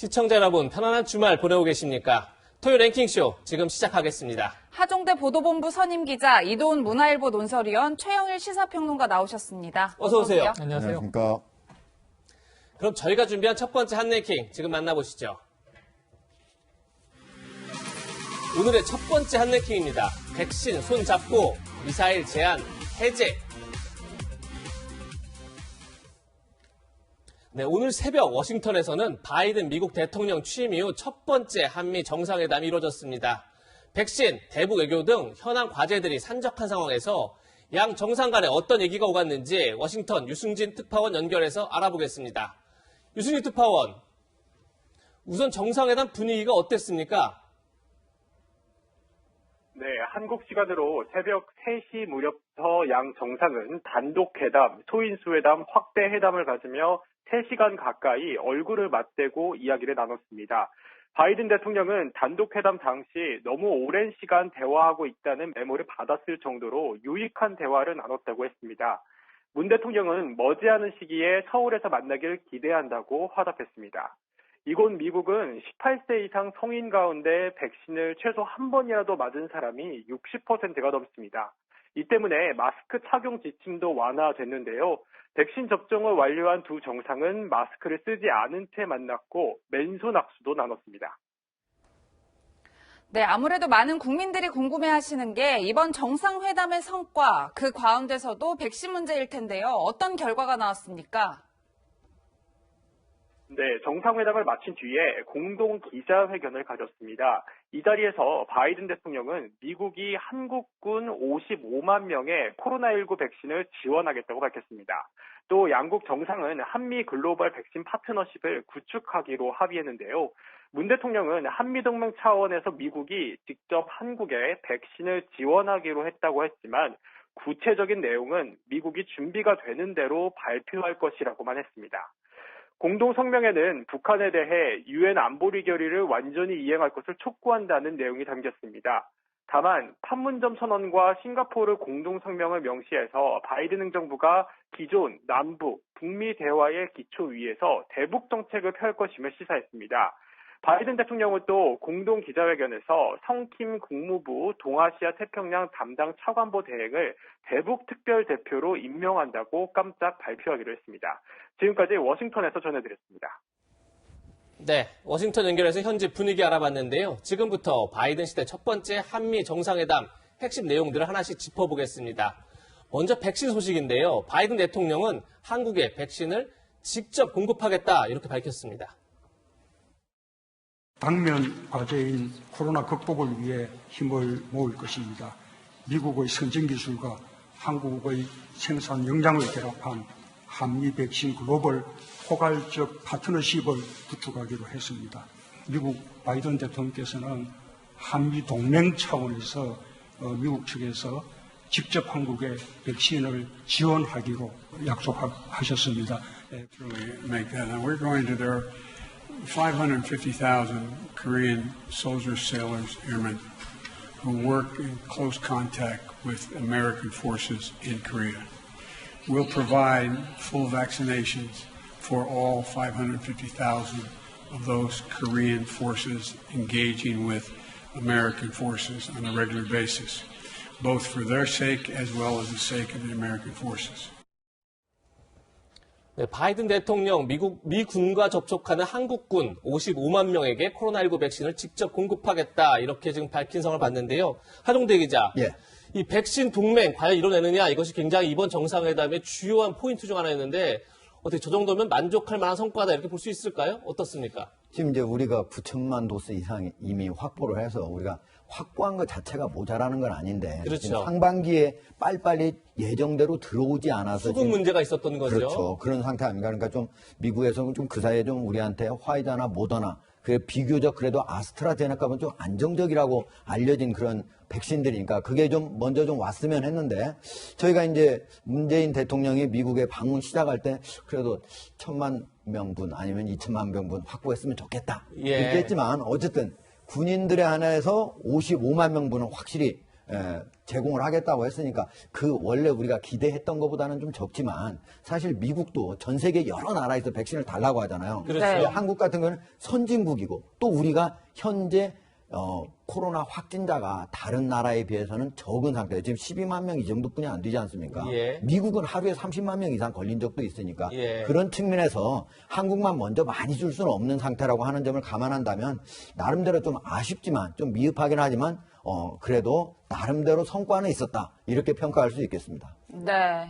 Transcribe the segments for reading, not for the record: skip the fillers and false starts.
시청자 여러분, 편안한 주말 보내고 계십니까? 토요 랭킹쇼 지금 시작하겠습니다. 하종대 보도본부 선임 기자, 이도훈 문화일보 논설위원, 최영일 시사평론가 나오셨습니다. 어서 오세요. 안녕하세요. 안녕하십니까. 그럼 저희가 준비한 첫 번째 핫랭킹 지금 만나보시죠. 오늘의 첫 번째 핫랭킹입니다. 백신 손잡고 미사일 제한 해제. 네, 오늘 새벽 워싱턴에서는 바이든 미국 대통령 취임 이후 첫 번째 한미 정상회담이 이루어졌습니다. 백신, 대북 외교 등 현안 과제들이 산적한 상황에서 양 정상 간에 어떤 얘기가 오갔는지 워싱턴 유승진 특파원 연결해서 알아보겠습니다. 유승진 특파원, 우선 정상회담 분위기가 어땠습니까? 네, 한국 시간으로 새벽 3시 무렵부터 양 정상은 단독 회담, 소인수회담, 확대 회담을 가지며 3시간 가까이 얼굴을 맞대고 이야기를 나눴습니다. 바이든 대통령은 단독 회담 당시 너무 오랜 시간 대화하고 있다는 메모를 받았을 정도로 유익한 대화를 나눴다고 했습니다. 문 대통령은 머지않은 시기에 서울에서 만나길 기대한다고 화답했습니다. 이곳 미국은 18세 이상 성인 가운데 백신을 최소 한 번이라도 맞은 사람이 60%가 넘습니다. 이 때문에 마스크 착용 지침도 완화됐는데요. 백신 접종을 완료한 두 정상은 마스크를 쓰지 않은 채 만났고 맨손 악수도 나눴습니다. 네, 아무래도 많은 국민들이 궁금해하시는 게 이번 정상회담의 성과, 그 가운데서도 백신 문제일 텐데요. 어떤 결과가 나왔습니까? 네, 정상회담을 마친 뒤에 공동 기자회견을 가졌습니다. 이 자리에서 바이든 대통령은 미국이 한국군 55만 명의 코로나19 백신을 지원하겠다고 밝혔습니다. 또 양국 정상은 한미 글로벌 백신 파트너십을 구축하기로 합의했는데요. 문 대통령은 한미동맹 차원에서 미국이 직접 한국에 백신을 지원하기로 했다고 했지만 구체적인 내용은 미국이 준비가 되는 대로 발표할 것이라고만 했습니다. 공동성명에는 북한에 대해 유엔 안보리 결의를 완전히 이행할 것을 촉구한다는 내용이 담겼습니다. 다만 판문점 선언과 싱가포르 공동성명을 명시해서 바이든 행정부가 기존 남북, 북미 대화의 기초 위에서 대북 정책을 펼 것임을 시사했습니다. 바이든 대통령은 또 공동 기자회견에서 성킴 국무부 동아시아 태평양 담당 차관보 대행을 대북 특별 대표로 임명한다고 깜짝 발표하기로 했습니다. 지금까지 워싱턴에서 전해드렸습니다. 네, 워싱턴 연결해서 현지 분위기 알아봤는데요. 지금부터 바이든 시대 첫 번째 한미 정상회담 핵심 내용들을 하나씩 짚어보겠습니다. 먼저 백신 소식인데요. 바이든 대통령은 한국에 백신을 직접 공급하겠다 이렇게 밝혔습니다. 당면 과제인 코로나 극복을 위해 힘을 모을 것입니다. 미국의 선진 기술과 한국의 생산 역량을 결합한 한미 백신 글로벌 포괄적 파트너십을 구축하기로 했습니다. 미국 바이든 대통령께서는 한미 동맹 차원에서 미국 측에서 직접 한국에 백신을 지원하기로 약속하셨습니다. Make that. Now we're going to their 550,000 Korean soldiers, sailors, airmen who work in close contact with American forces in Korea. We'll provide full vaccinations for all 550,000 of those Korean forces engaging with American forces on a regular basis, both for their sake as well as the sake of the American forces. 네, 바이든 대통령 미군과 접촉하는 한국군 55만 명에게 코로나19 백신을 직접 공급하겠다 이렇게 지금 밝힌 성을 봤는데요. 하종대 기자, 예. 이 백신 동맹 과연 이뤄내느냐 이것이 굉장히 이번 정상회담의 주요한 포인트 중 하나였는데 어떻게 저 정도면 만족할 만한 성과다 이렇게 볼 수 있을까요? 어떻습니까? 지금 이제 우리가 9천만 도스 이상 이미 확보를 해서 우리가 확보한 것 자체가 모자라는 건 아닌데 그렇죠. 지금 상반기에 빨리빨리 예정대로 들어오지 않아서 수급 문제가 있었던 거죠. 그렇죠. 그런 상태 아닌가. 그러니까 좀 미국에서는 좀 그 사이에 좀 우리한테 화이자나 모더나 그 비교적 그래도 아스트라제네카는 좀 안정적이라고 알려진 그런 백신들이니까 그게 좀 먼저 좀 왔으면 했는데 저희가 이제 문재인 대통령이 미국에 방문 시작할 때 그래도 1,000만 명분 아니면 2천만 명분 확보했으면 좋겠다. 예. 이렇게 했지만 어쨌든 군인들의 한해서 55만 명분은 확실히 제공을 하겠다고 했으니까 그 원래 우리가 기대했던 것보다는 좀 적지만 사실 미국도 전 세계 여러 나라에서 백신을 달라고 하잖아요. 그렇죠. 네. 한국 같은 경우는 선진국이고 또 우리가 현재 코로나 확진자가 다른 나라에 비해서는 적은 상태예요. 지금 12만 명 이 정도뿐이 안 되지 않습니까? 예. 미국은 하루에 30만 명 이상 걸린 적도 있으니까 예. 그런 측면에서 한국만 먼저 많이 줄 수는 없는 상태라고 하는 점을 감안한다면 나름대로 좀 아쉽지만 좀 미흡하긴 하지만 그래도 나름대로 성과는 있었다. 이렇게 평가할 수 있겠습니다. 네.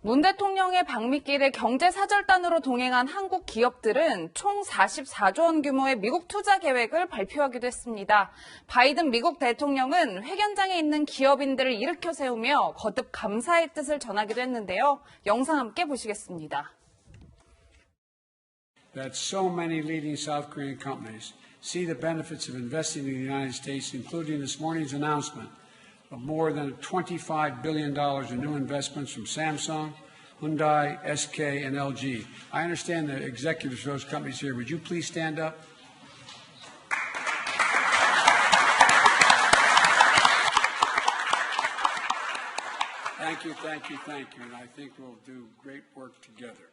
문 대통령의 방미길에 경제사절단으로 동행한 한국 기업들은 총 44조 원 규모의 미국 투자 계획을 발표하기도 했습니다. 바이든 미국 대통령은 회견장에 있는 기업인들을 일으켜 세우며 거듭 감사의 뜻을 전하기도 했는데요. 영상 함께 보시겠습니다. That so many leading South Korean companies see the benefits of investing in the United States, including this morning's announcement of more than $25 billion in new investments from Samsung, Hyundai, SK, and LG. I understand the executives of those companies here. Would you please stand up? Thank you, thank you, thank you. And I think we'll do great work together.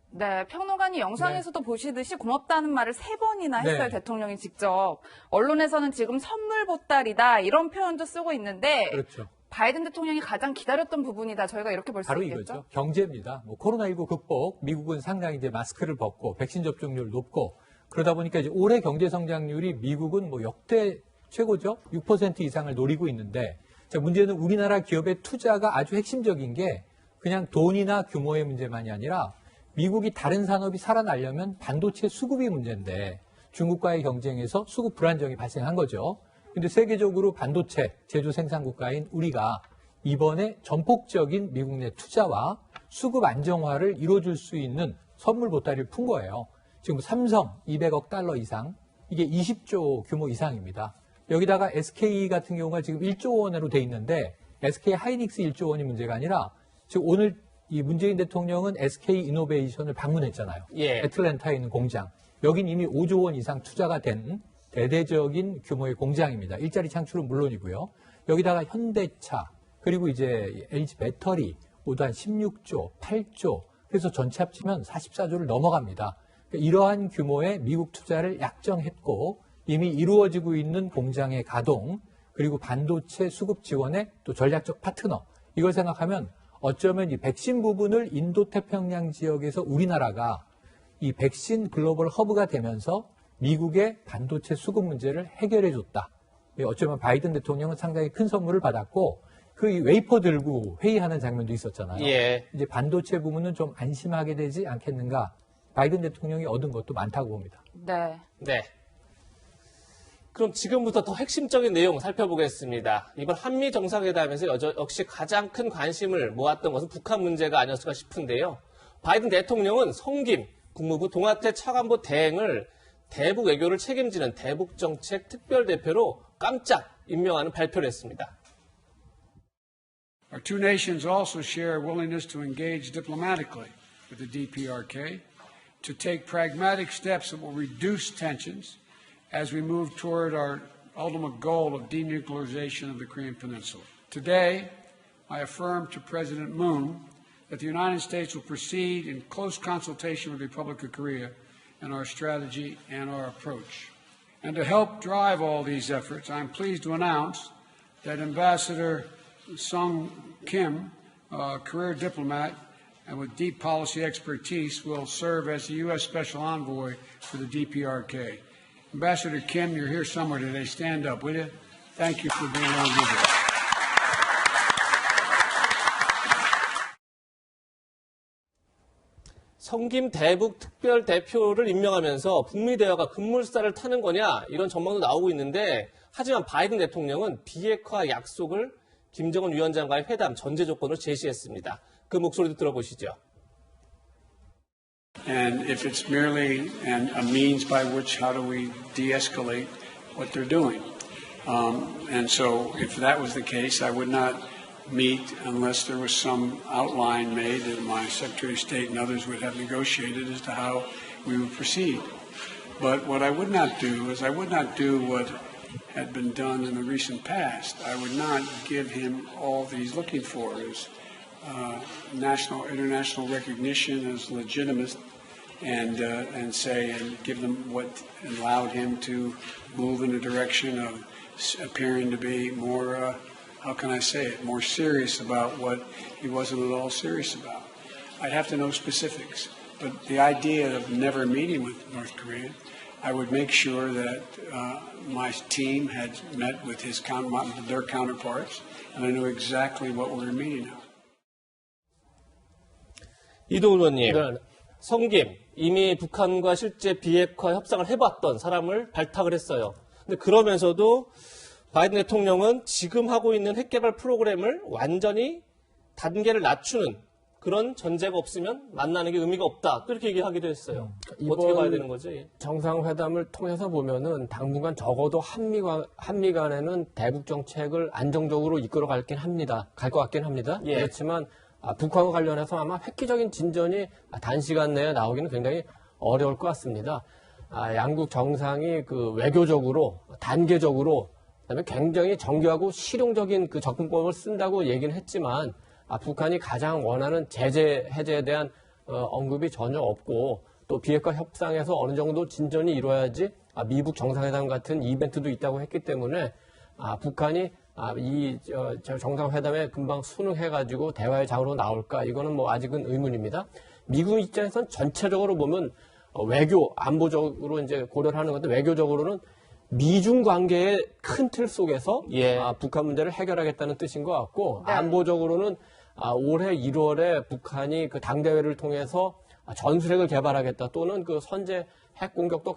네, 평론가님 영상에서도 보시듯이 고맙다는 말을 3번이나 했어요, 네. 대통령이 직접. 언론에서는 지금 선물 보따리다 이런 표현도 쓰고 있는데 그렇죠. 바이든 대통령이 가장 기다렸던 부분이다. 저희가 이렇게 볼 수 바로 있겠죠? 이거죠. 경제입니다. 코로나19 극복, 미국은 상당히 이제 마스크를 벗고 백신 접종률 높고 그러다 보니까 이제 올해 경제 성장률이 미국은 역대 최고죠. 6% 이상을 노리고 있는데 자, 문제는 우리나라 기업의 투자가 아주 핵심적인 게 그냥 돈이나 규모의 문제만이 아니라 미국이 다른 산업이 살아나려면 반도체 수급이 문제인데 중국과의 경쟁에서 수급 불안정이 발생한 거죠. 근데 세계적으로 반도체 제조 생산 국가인 우리가 이번에 전폭적인 미국 내 투자와 수급 안정화를 이뤄줄 수 있는 선물 보따리를 푼 거예요. 지금 삼성 200억 달러 이상, 이게 20조 규모 이상입니다. 여기다가 SK 같은 경우가 지금 1조 원으로 돼 있는데 SK 하이닉스 1조 원이 문제가 아니라 지금 오늘 이 문재인 대통령은 SK 이노베이션을 방문했잖아요. 예. 애틀랜타에 있는 공장. 여긴 이미 5조 원 이상 투자가 된 대대적인 규모의 공장입니다. 일자리 창출은 물론이고요. 여기다가 현대차, 그리고 이제 LG 배터리 모두 한 16조, 8조, 그래서 전체 합치면 44조를 넘어갑니다. 그러니까 이러한 규모의 미국 투자를 약정했고 이미 이루어지고 있는 공장의 가동, 그리고 반도체 수급 지원의 또 전략적 파트너, 이걸 생각하면 어쩌면 이 백신 부분을 인도태평양 지역에서 우리나라가 이 백신 글로벌 허브가 되면서 미국의 반도체 수급 문제를 해결해 줬다. 어쩌면 바이든 대통령은 상당히 큰 선물을 받았고 그 웨이퍼 들고 회의하는 장면도 있었잖아요. 예. 이제 반도체 부분은 좀 안심하게 되지 않겠는가. 바이든 대통령이 얻은 것도 많다고 봅니다. 네. 네. 그럼 지금부터 더 핵심적인 내용 살펴보겠습니다. 이번 한미 정상회담에서 역시 가장 큰 관심을 모았던 것은 북한 문제가 아니었을까 싶은데요. 바이든 대통령은 성김 국무부 동아태 차관보 대행을 대북 외교를 책임지는 대북정책 특별대표로 깜짝 임명하는 발표를 했습니다. Our two nations also share a willingness to engage diplomatically with the DPRK, to take pragmatic steps that will reduce tensions as we move toward our ultimate goal of denuclearization of the Korean Peninsula. Today, I affirm to President Moon that the United States will proceed in close consultation with the Republic of Korea in our strategy and our approach. And to help drive all these efforts, I'm pleased to announce that Ambassador Sung Kim, a career diplomat and with deep policy expertise, will serve as the U.S. Special Envoy for the DPRK. Ambassador Kim, you're here somewhere today. Stand up, will you? Thank you for being on with us. 성김 대북 특별대표를 임명하면서 북미 대화가 급물살을 타는 거냐 이런 전망도 나오고 있는데 하지만 바이든 대통령은 비핵화 약속을 김정은 위원장과의 회담 전제 조건으로 제시했습니다. 그 목소리도 들어보시죠. And if it's merely a means by which how do we de-escalate what they're doing. And so if that was the case, I would not meet unless there was some outline made that my Secretary of State and others would have negotiated as to how we would proceed. But what I would not do is I would not do what had been done in the recent past. I would not give him all that he's looking for is national, international recognition as legitimate, and say and give them what allowed him to move in a direction of appearing to be more, how can I say it, more serious about what he wasn't at all serious about. I'd have to know specifics, but the idea of never meeting with North Korea, I would make sure that my team had met with their counterparts, and I knew exactly what we were meeting on. 이동훈 의원님, 성김, 이미 북한과 실제 비핵화 협상을 해봤던 사람을 발탁을 했어요. 근데 그러면서도 바이든 대통령은 지금 하고 있는 핵개발 프로그램을 완전히 단계를 낮추는 그런 전제가 없으면 만나는 게 의미가 없다. 또 이렇게 얘기하기도 했어요. 어떻게 봐야 되는 거죠? 예. 정상회담을 통해서 보면은 당분간 적어도 한미 간에는 대북 정책을 안정적으로 이끌어 갈 것 같긴 합니다. 예. 그렇지만 북한과 관련해서 아마 획기적인 진전이 단시간 내에 나오기는 굉장히 어려울 것 같습니다. 양국 정상이 그 외교적으로 단계적으로 그다음에 굉장히 정교하고 실용적인 그 접근법을 쓴다고 얘기는 했지만 북한이 가장 원하는 제재 해제에 대한 언급이 전혀 없고 또 비핵화 협상에서 어느 정도 진전이 이루어야지 미북 정상회담 같은 이벤트도 있다고 했기 때문에 북한이 이 정상회담에 금방 순응해가지고 대화의 장으로 나올까 이거는 뭐 아직은 의문입니다. 미국 입장에서는 전체적으로 보면 외교 안보적으로 이제 고려를 하는 건데 외교적으로는 미중 관계의 큰 틀 속에서 예. 북한 문제를 해결하겠다는 뜻인 것 같고 네. 안보적으로는 올해 1월에 북한이 그 당대회를 통해서 전술핵을 개발하겠다 또는 그 선제 핵 공격도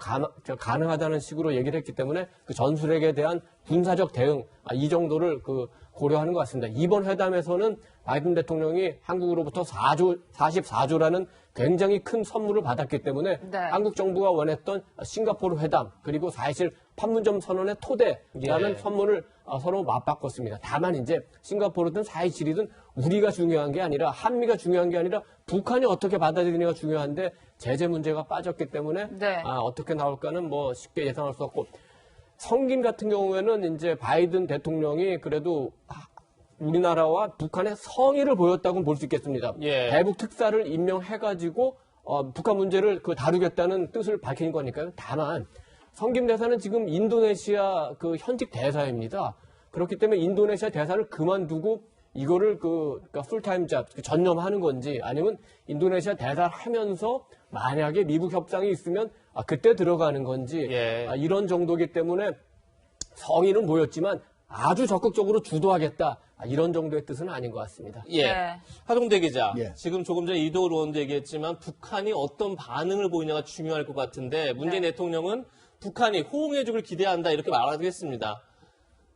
가능하다는 식으로 얘기를 했기 때문에 그 전술핵에 대한 군사적 대응 이 정도를 그 고려하는 것 같습니다. 이번 회담에서는 바이든 대통령이 한국으로부터 44조라는 굉장히 큰 선물을 받았기 때문에 네. 한국 정부가 원했던 싱가포르 회담 그리고 사실 판문점 선언의 토대라는 예. 선물을 서로 맞바꿨습니다. 다만 이제 싱가포르든 4.27이든 우리가 중요한 게 아니라 한미가 중요한 게 아니라 북한이 어떻게 받아들이느냐가 중요한데 제재 문제가 빠졌기 때문에 네. 어떻게 나올까는 뭐 쉽게 예상할 수 없고 성김 같은 경우에는 이제 바이든 대통령이 그래도 우리나라와 북한의 성의를 보였다고 볼 수 있겠습니다. 예. 대북 특사를 임명해가지고 북한 문제를 다루겠다는 뜻을 밝힌 거니까요. 다만 성김 대사는 지금 인도네시아 그 현직 대사입니다. 그렇기 때문에 인도네시아 대사를 그만두고 이거를 그러니까 풀타임 잡 전념하는 건지 아니면 인도네시아 대사를 하면서 만약에 미국 협상이 있으면 그때 들어가는 건지 예. 이런 정도이기 때문에 성의는 보였지만 아주 적극적으로 주도하겠다 이런 정도의 뜻은 아닌 것 같습니다. 예. 네. 하동대 기자, 예. 지금 조금 전에 이도울 의원도 얘기했지만 북한이 어떤 반응을 보이냐가 중요할 것 같은데 문재인 대통령은 북한이 호응해주길 기대한다 이렇게 말하기도 했습니다.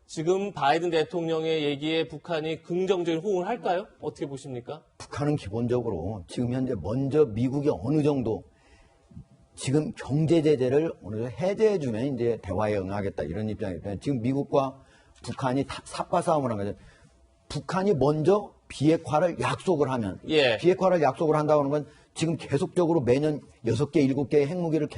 지금 바이든 대통령의 얘기에 북한이 긍정적인 호응을 할까요? 어떻게 보십니까? 북한은 기본적으로 지금 현재 먼저 미국이 어느 정도 지금 경제 제재를 어느 정도 해제해 주면 이제 대화에 응하겠다 이런 입장이기 때문에 지금 미국과 북한이 삽과 싸움을 한 거죠. 북한이 먼저 비핵화를 약속을 하면 예. 비핵화를 약속을 한다고 하는 건 지금 계속적으로 매년 6개, 7개의 핵무기를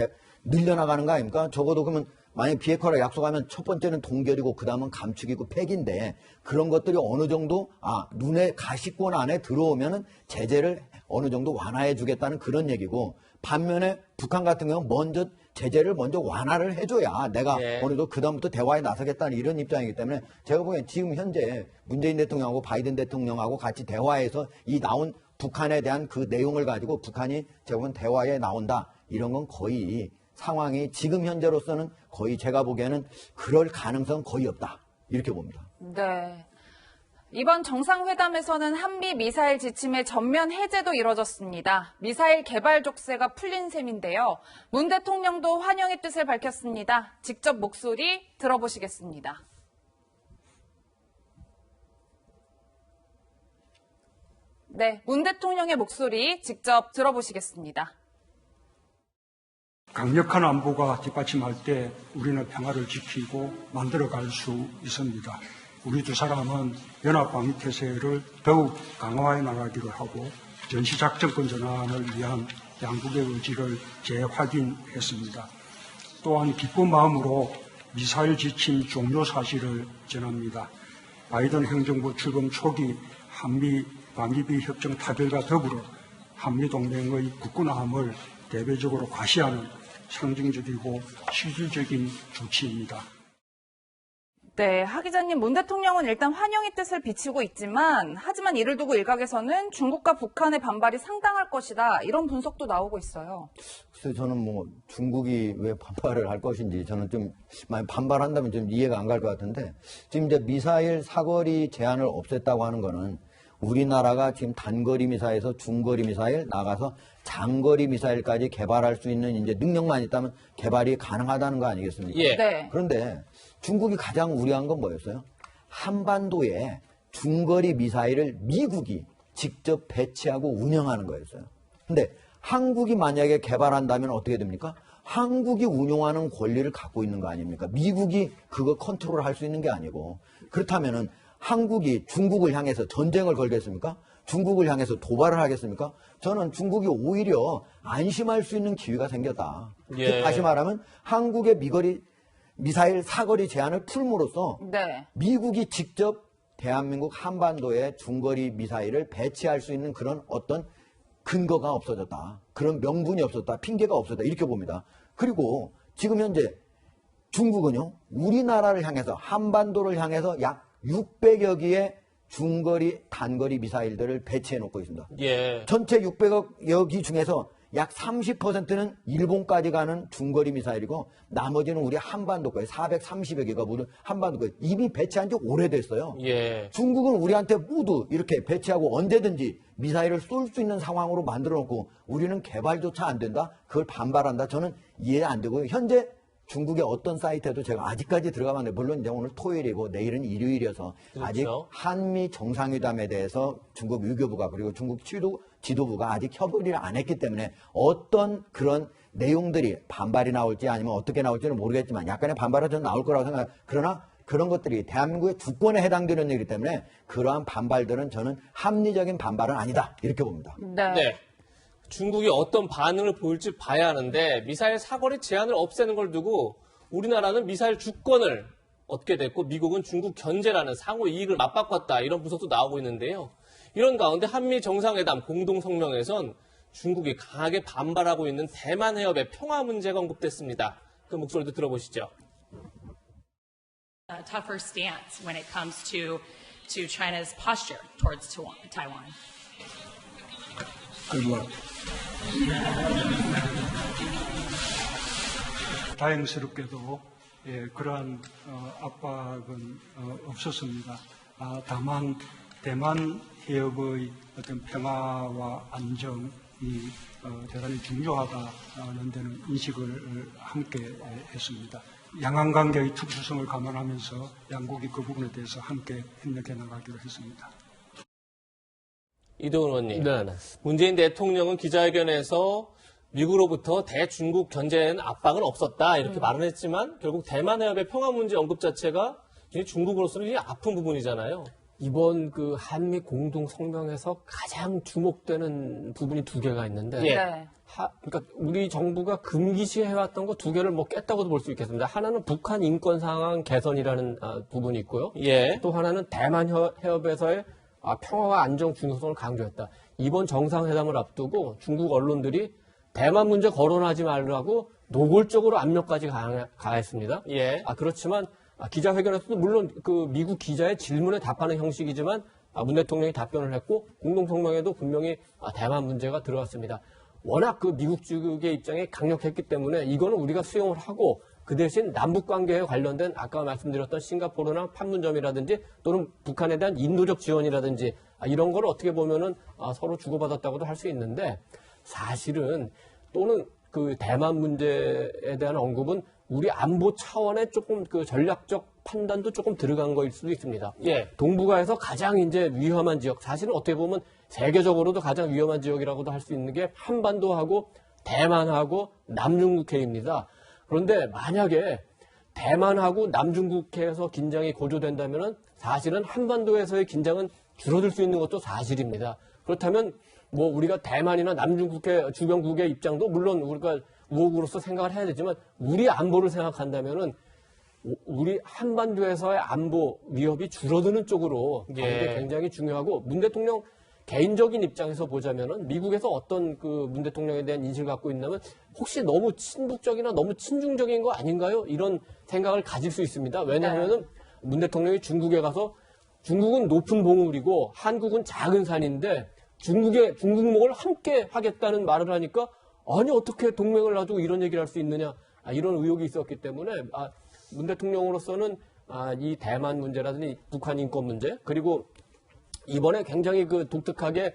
늘려나가는 거 아닙니까? 적어도 그러면 만약 비핵화를 약속하면 첫 번째는 동결이고 그 다음은 감축이고 폐기인데 그런 것들이 어느 정도 눈에 가시권 안에 들어오면은 제재를 어느 정도 완화해 주겠다는 그런 얘기고 반면에 북한 같은 경우는 먼저 제재를 먼저 완화를 해줘야 내가 네. 어느 정도 그다음부터 대화에 나서겠다는 이런 입장이기 때문에 제가 보기엔 지금 현재 문재인 대통령하고 바이든 대통령하고 같이 대화해서 이 나온 북한에 대한 그 내용을 가지고 북한이 제가 보기엔 대화에 나온다 이런 건 거의 상황이 지금 현재로서는 거의 제가 보기에는 그럴 가능성은 거의 없다 이렇게 봅니다. 네. 이번 정상회담에서는 한미 미사일 지침의 전면 해제도 이뤄졌습니다. 미사일 개발 족쇄가 풀린 셈인데요. 문 대통령도 환영의 뜻을 밝혔습니다. 직접 목소리 들어보시겠습니다. 네, 문 대통령의 목소리 직접 들어보시겠습니다. 강력한 안보가 뒷받침할 때 우리는 평화를 지키고 만들어갈 수 있습니다. 우리 두 사람은 연합방위태세를 더욱 강화해 나가기로 하고 전시작전권 전환을 위한 양국의 의지를 재확인했습니다. 또한 기쁜 마음으로 미사일 지침 종료 사실을 전합니다. 바이든 행정부 출범 초기 한미 방위비 협정 타결과 더불어 한미 동맹의 굳건함을 대대적으로 과시하는 상징적이고 실질적인 조치입니다. 네, 하 기자님, 문 대통령은 일단 환영의 뜻을 비치고 있지만, 하지만 이를 두고 일각에서는 중국과 북한의 반발이 상당할 것이다, 이런 분석도 나오고 있어요. 그래서 저는 뭐 중국이 왜 반발을 할 것인지 저는 좀 만약 반발한다면 좀 이해가 안 갈 것 같은데, 지금 이제 미사일 사거리 제한을 없앴다고 하는 거는 우리나라가 지금 단거리 미사일에서 중거리 미사일 나가서 장거리 미사일까지 개발할 수 있는 이제 능력만 있다면 개발이 가능하다는 거 아니겠습니까? 예. 네. 그런데 중국이 가장 우려한 건 뭐였어요? 한반도에 중거리 미사일을 미국이 직접 배치하고 운영하는 거였어요. 근데 한국이 만약에 개발한다면 어떻게 됩니까? 한국이 운용하는 권리를 갖고 있는 거 아닙니까? 미국이 그거 컨트롤할 수 있는 게 아니고. 그렇다면은 한국이 중국을 향해서 전쟁을 걸겠습니까? 중국을 향해서 도발을 하겠습니까? 저는 중국이 오히려 안심할 수 있는 기회가 생겼다. 예. 다시 말하면 한국의 미사일 사거리 제한을 풀므로써 네. 미국이 직접 대한민국 한반도에 중거리 미사일을 배치할 수 있는 그런 어떤 근거가 없어졌다. 그런 명분이 없었다. 핑계가 없었다. 이렇게 봅니다. 그리고 지금 현재 중국은요, 우리나라를 향해서, 한반도를 향해서 약 600여 기의 중거리, 단거리 미사일들을 배치해 놓고 있습니다. 예. 전체 600여 기 중에서 약 30%는 일본까지 가는 중거리 미사일이고 나머지는 우리 한반도 거에 430여 개가 모두 한반도 거에 이미 배치한 지 오래됐어요. 예. 중국은 우리한테 모두 이렇게 배치하고 언제든지 미사일을 쏠 수 있는 상황으로 만들어 놓고 우리는 개발조차 안 된다? 그걸 반발한다? 저는 이해 안 되고요. 현재 중국의 어떤 사이트에도 제가 아직까지 들어가봤는데 물론 이제 오늘 토요일이고 내일은 일요일이어서 그렇죠. 아직 한미 정상회담에 대해서 중국 외교부가 그리고 중국 지도부가 아직 협의를 안 했기 때문에 어떤 그런 내용들이 반발이 나올지 아니면 어떻게 나올지는 모르겠지만 약간의 반발은 저는 나올 거라고 생각해요. 그러나 그런 것들이 대한민국의 주권에 해당되는 일이기 때문에 그러한 반발들은 저는 합리적인 반발은 아니다. 이렇게 봅니다. 네. 네. 중국이 어떤 반응을 보일지 봐야 하는데 미사일 사거리 제한을 없애는 걸 두고 우리나라는 미사일 주권을 얻게 됐고 미국은 중국 견제라는 상호 이익을 맞바꿨다 이런 분석도 나오고 있는데요. 이런 가운데 한미 정상회담 공동성명에선 중국이 강하게 반발하고 있는 대만 해협의 평화 문제가 언급됐습니다. 그 목소리도 들어보시죠. A tougher stance when it comes to China's posture towards Taiwan. Good luck. 다행스럽게도 그러한 압박은 없었습니다. 다만 대만 해협의 어떤 평화와 안정이 대단히 중요하다는 데는 인식을 함께 했습니다. 양안 관계의 특수성을 감안하면서 양국이 그 부분에 대해서 함께 협력해 나가기로 했습니다. 이동훈 의원님. 네. 문재인 대통령은 기자회견에서 미국으로부터 대중국 견제에는 압박은 없었다 이렇게 말은 했지만 결국 대만 해협의 평화 문제 언급 자체가 중국으로서는 굉장히 아픈 부분이잖아요. 이번 그 한미 공동 성명에서 가장 주목되는 부분이 두 개가 있는데, 예. 네. 그러니까 우리 정부가 금기시해왔던 거 두 개를 뭐 깼다고도 볼 수 있겠습니다. 하나는 북한 인권 상황 개선이라는 부분이 있고요. 예. 또 하나는 대만 해협에서의 평화와 안정 중요성을 강조했다. 이번 정상회담을 앞두고 중국 언론들이 대만 문제 거론하지 말라고 노골적으로 압력까지 가했습니다. 예. 그렇지만 기자회견에서도 물론 그 미국 기자의 질문에 답하는 형식이지만 문 대통령이 답변을 했고 공동성명에도 분명히 대만 문제가 들어갔습니다. 워낙 그 미국 측의 입장이 강력했기 때문에 이거는 우리가 수용을 하고 그 대신 남북관계에 관련된 아까 말씀드렸던 싱가포르나 판문점이라든지 또는 북한에 대한 인도적 지원이라든지 이런 걸 어떻게 보면은 서로 주고받았다고도 할 수 있는데 사실은 또는 그 대만 문제에 대한 언급은 우리 안보 차원의 조금 그 전략적 판단도 조금 들어간 거일 수도 있습니다. 예. 동북아에서 가장 이제 위험한 지역, 사실은 어떻게 보면 세계적으로도 가장 위험한 지역이라고도 할 수 있는 게 한반도하고 대만하고 남중국해입니다. 그런데 만약에 대만하고 남중국해에서 긴장이 고조된다면은 사실은 한반도에서의 긴장은 줄어들 수 있는 것도 사실입니다. 그렇다면 뭐 우리가 대만이나 남중국해 주변국의 입장도 물론 우리가 우호국으로서 생각을 해야 되지만 우리 안보를 생각한다면은 우리 한반도에서의 안보 위협이 줄어드는 쪽으로 가는 게 굉장히 중요하고 문 대통령 개인적인 입장에서 보자면은 미국에서 어떤 그 문 대통령에 대한 인식을 갖고 있냐면 혹시 너무 친북적이나 너무 친중적인 거 아닌가요? 이런 생각을 가질 수 있습니다. 왜냐하면은 문 대통령이 중국에 가서 중국은 높은 봉우리고 한국은 작은 산인데 중국목을 함께 하겠다는 말을 하니까 아니 어떻게 동맹을 놔두고 이런 얘기를 할 수 있느냐 이런 의혹이 있었기 때문에 문 대통령으로서는 이 대만 문제라든지 북한 인권 문제 그리고 이번에 굉장히 그 독특하게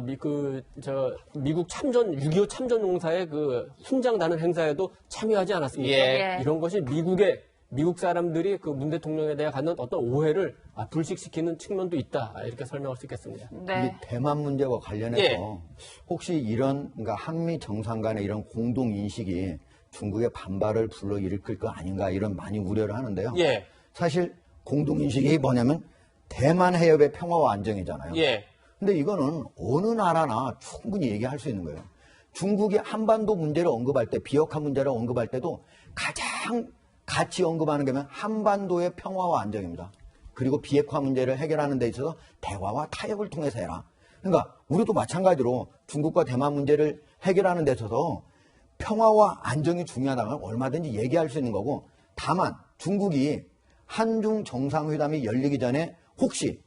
미국 참전 6.25 참전 용사의 그 훈장단을 행사에도 참여하지 않았습니까? 이런 것이 미국 사람들이 그 문 대통령에 대해 갖는 어떤 오해를 불식시키는 측면도 있다 이렇게 설명할 수 있겠습니다. 이 대만 문제와 관련해서 혹시 이런 그러니까 한미 정상 간의 이런 공동 인식이 중국의 반발을 불러일으킬 거 아닌가 이런 많이 우려를 하는데요. 사실 공동 인식이 뭐냐면 대만 해협의 평화와 안정이잖아요. 근데 이거는 어느 나라나 충분히 얘기할 수 있는 거예요. 중국이 한반도 문제를 언급할 때, 비핵화 문제를 언급할 때도 가장 같이 언급하는 게 한반도의 평화와 안정입니다. 그리고 비핵화 문제를 해결하는 데 있어서 대화와 타협을 통해서 해라. 그러니까 우리도 마찬가지로 중국과 대만 문제를 해결하는 데 있어서 평화와 안정이 중요하다면 얼마든지 얘기할 수 있는 거고 다만 중국이 한중 정상회담이 열리기 전에 혹시